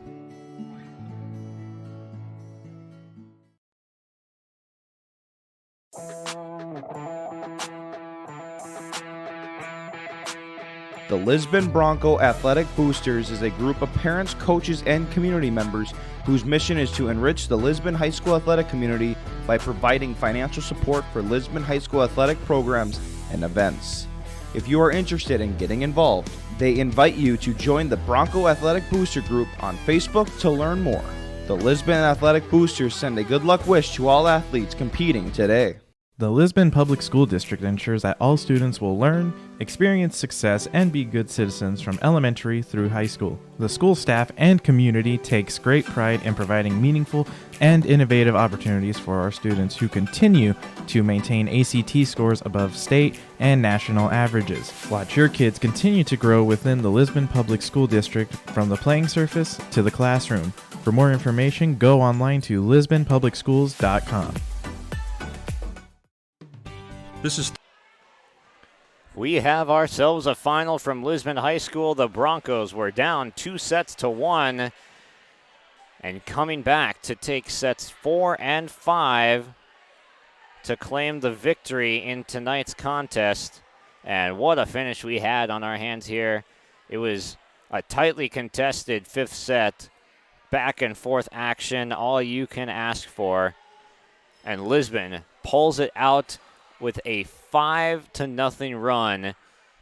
The Lisbon Bronco Athletic Boosters is a group of parents, coaches, and community members whose mission is to enrich the Lisbon High School athletic community by providing financial support for Lisbon High School athletic programs and events. If you are interested in getting involved, they invite you to join the Bronco Athletic Booster Group on Facebook to learn more. The Lisbon Athletic Boosters send a good luck wish to all athletes competing today. The Lisbon Public School District ensures that all students will learn, experience success, and be good citizens from elementary through high school. The school staff and community takes great pride in providing meaningful and innovative opportunities for our students who continue to maintain ACT scores above state and national averages. Watch your kids continue to grow within the Lisbon Public School District from the playing surface to the classroom. For more information, go online to lisbonpublicschools.com. This is We have ourselves a final from Lisbon High School. The Broncos were down 2-1 and coming back to take sets 4 and 5 to claim the victory in tonight's contest. And what a finish we had on our hands here. It was a tightly contested fifth set, back and forth action, all you can ask for. And Lisbon pulls it out with a 5-0 run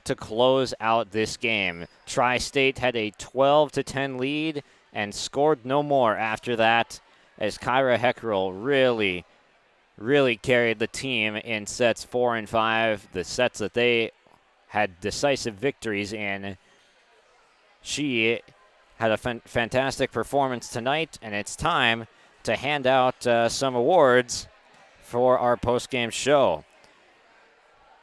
to close out this game. Tri-State had a 12-10 lead and scored no more after that, as Kyra Heckrell really carried the team in sets 4 and 5, the sets that they had decisive victories in. She had a fantastic performance tonight, and it's time to hand out some awards for our post-game show.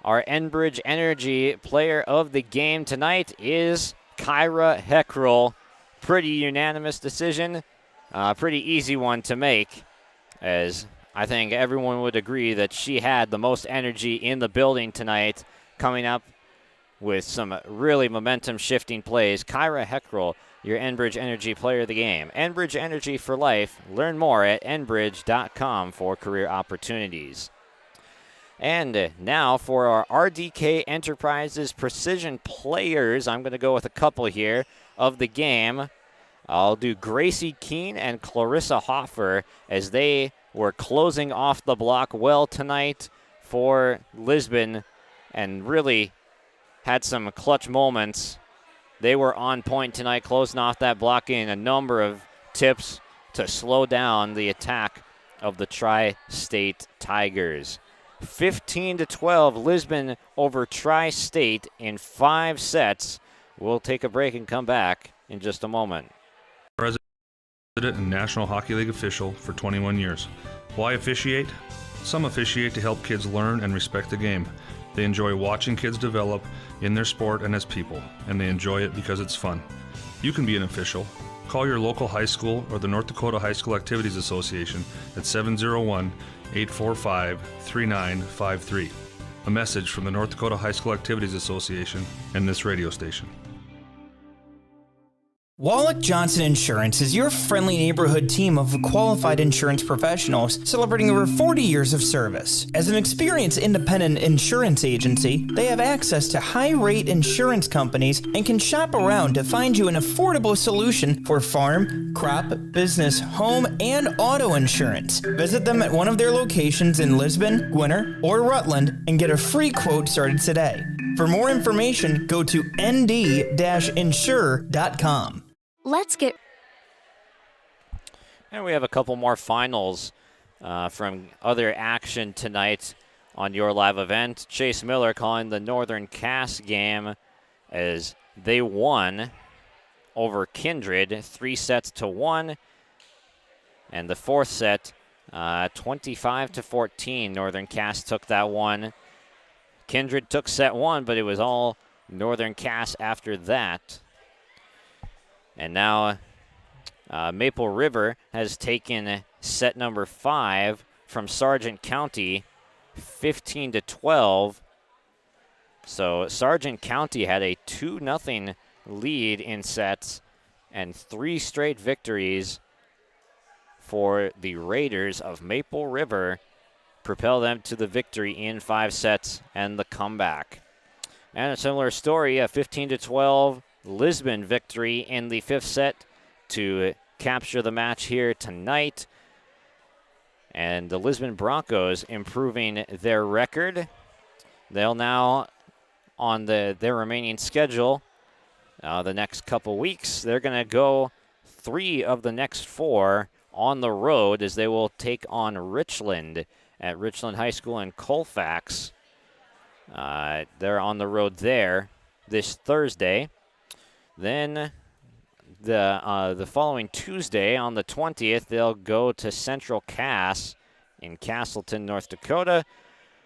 Our Enbridge Energy player of the game tonight is Kyra Heckrell. Pretty unanimous decision, pretty easy one to make, as I think everyone would agree that she had the most energy in the building tonight, coming up with some really momentum-shifting plays. Kyra Heckrell, your Enbridge Energy player of the game. Enbridge Energy for life. Learn more at enbridge.com for career opportunities. And now for our RDK Enterprises Precision Players. I'm going to go with a couple here of the game. I'll do Gracie Keene and Clarissa Hoffer, as they were closing off the block well tonight for Lisbon and really had some clutch moments. They were on point tonight, closing off that block in a number of tips to slow down the attack of the Tri-State Tigers. 15-12, Lisbon over Tri-State in 5 sets. We'll take a break and come back in just a moment. President and National Hockey League official for 21 years. Why officiate? Some officiate to help kids learn and respect the game. They enjoy watching kids develop in their sport and as people, and they enjoy it because it's fun. You can be an official. Call your local high school or the North Dakota High School Activities Association at 701-845-3953. A message from the North Dakota High School Activities Association and this radio station. Wallach Johnson Insurance is your friendly neighborhood team of qualified insurance professionals celebrating over 40 years of service. As an experienced independent insurance agency, they have access to high-rate insurance companies and can shop around to find you an affordable solution for farm, crop, business, home, and auto insurance. Visit them at one of their locations in Lisbon, Gwinner, or Rutland and get a free quote started today. For more information, go to nd-insure.com. Let's get... And we have a couple more finals from other action tonight on your live event. Chase Miller calling the Northern Cass game as they won over Kindred 3-1. And the fourth set, 25-14. Northern Cass took that one. Kindred took set 1, but it was all Northern Cass after that. And now Maple River has taken set number 5 from Sargent County, 15-12. So Sargent County had a 2-0 lead in sets and 3 straight victories for the Raiders of Maple River, propel them to the victory in 5 sets and the comeback. And a similar story, a 15-12 Lisbon victory in the 5th set to capture the match here tonight. And the Lisbon Broncos improving their record. They'll now, on their remaining schedule, the next couple weeks, they're going to go 3 of the next 4 on the road, as they will take on Richland at Richland High School in Colfax. They're on the road there this Thursday. Then the following Tuesday, on the 20th, they'll go to Central Cass in Castleton, North Dakota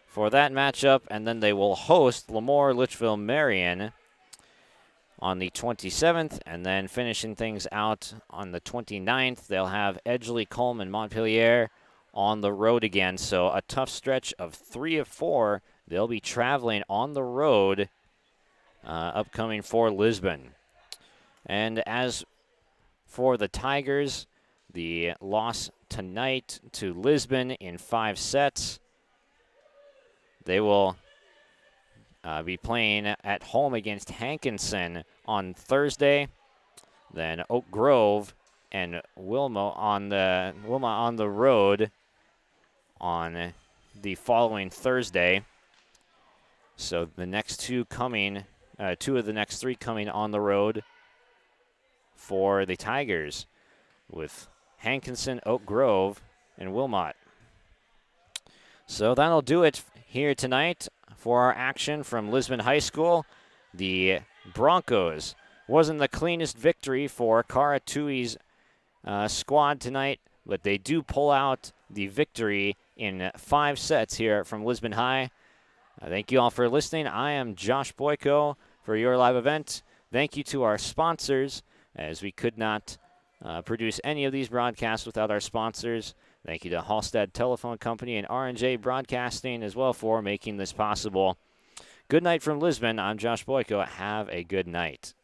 for that matchup, and then they will host Lemoore Litchfield Marion on the 27th, and then finishing things out on the 29th, they'll have Edgeley, Coleman, Montpelier on the road again. So a tough stretch of 3 of 4 they'll be traveling on the road upcoming for Lisbon. And as for the Tigers, the loss tonight to Lisbon in 5 sets. They will be playing at home against Hankinson on Thursday. Then Oak Grove and Wilma on the road on the following Thursday. So the next two of the next 3 coming on the road for the Tigers, with Hankinson, Oak Grove, and Wilmot. So that'll do it here tonight for our action from Lisbon High School. The Broncos wasn't the cleanest victory for Cara Tui's squad tonight, but they do pull out the victory in 5 sets here from Lisbon High. Thank you all for listening. I am Josh Boyko for your live event. Thank you to our sponsors, as we could not produce any of these broadcasts without our sponsors. Thank you to Hallstatt Telephone Company and R&J Broadcasting as well for making this possible. Good night from Lisbon. I'm Josh Boyko. Have a good night.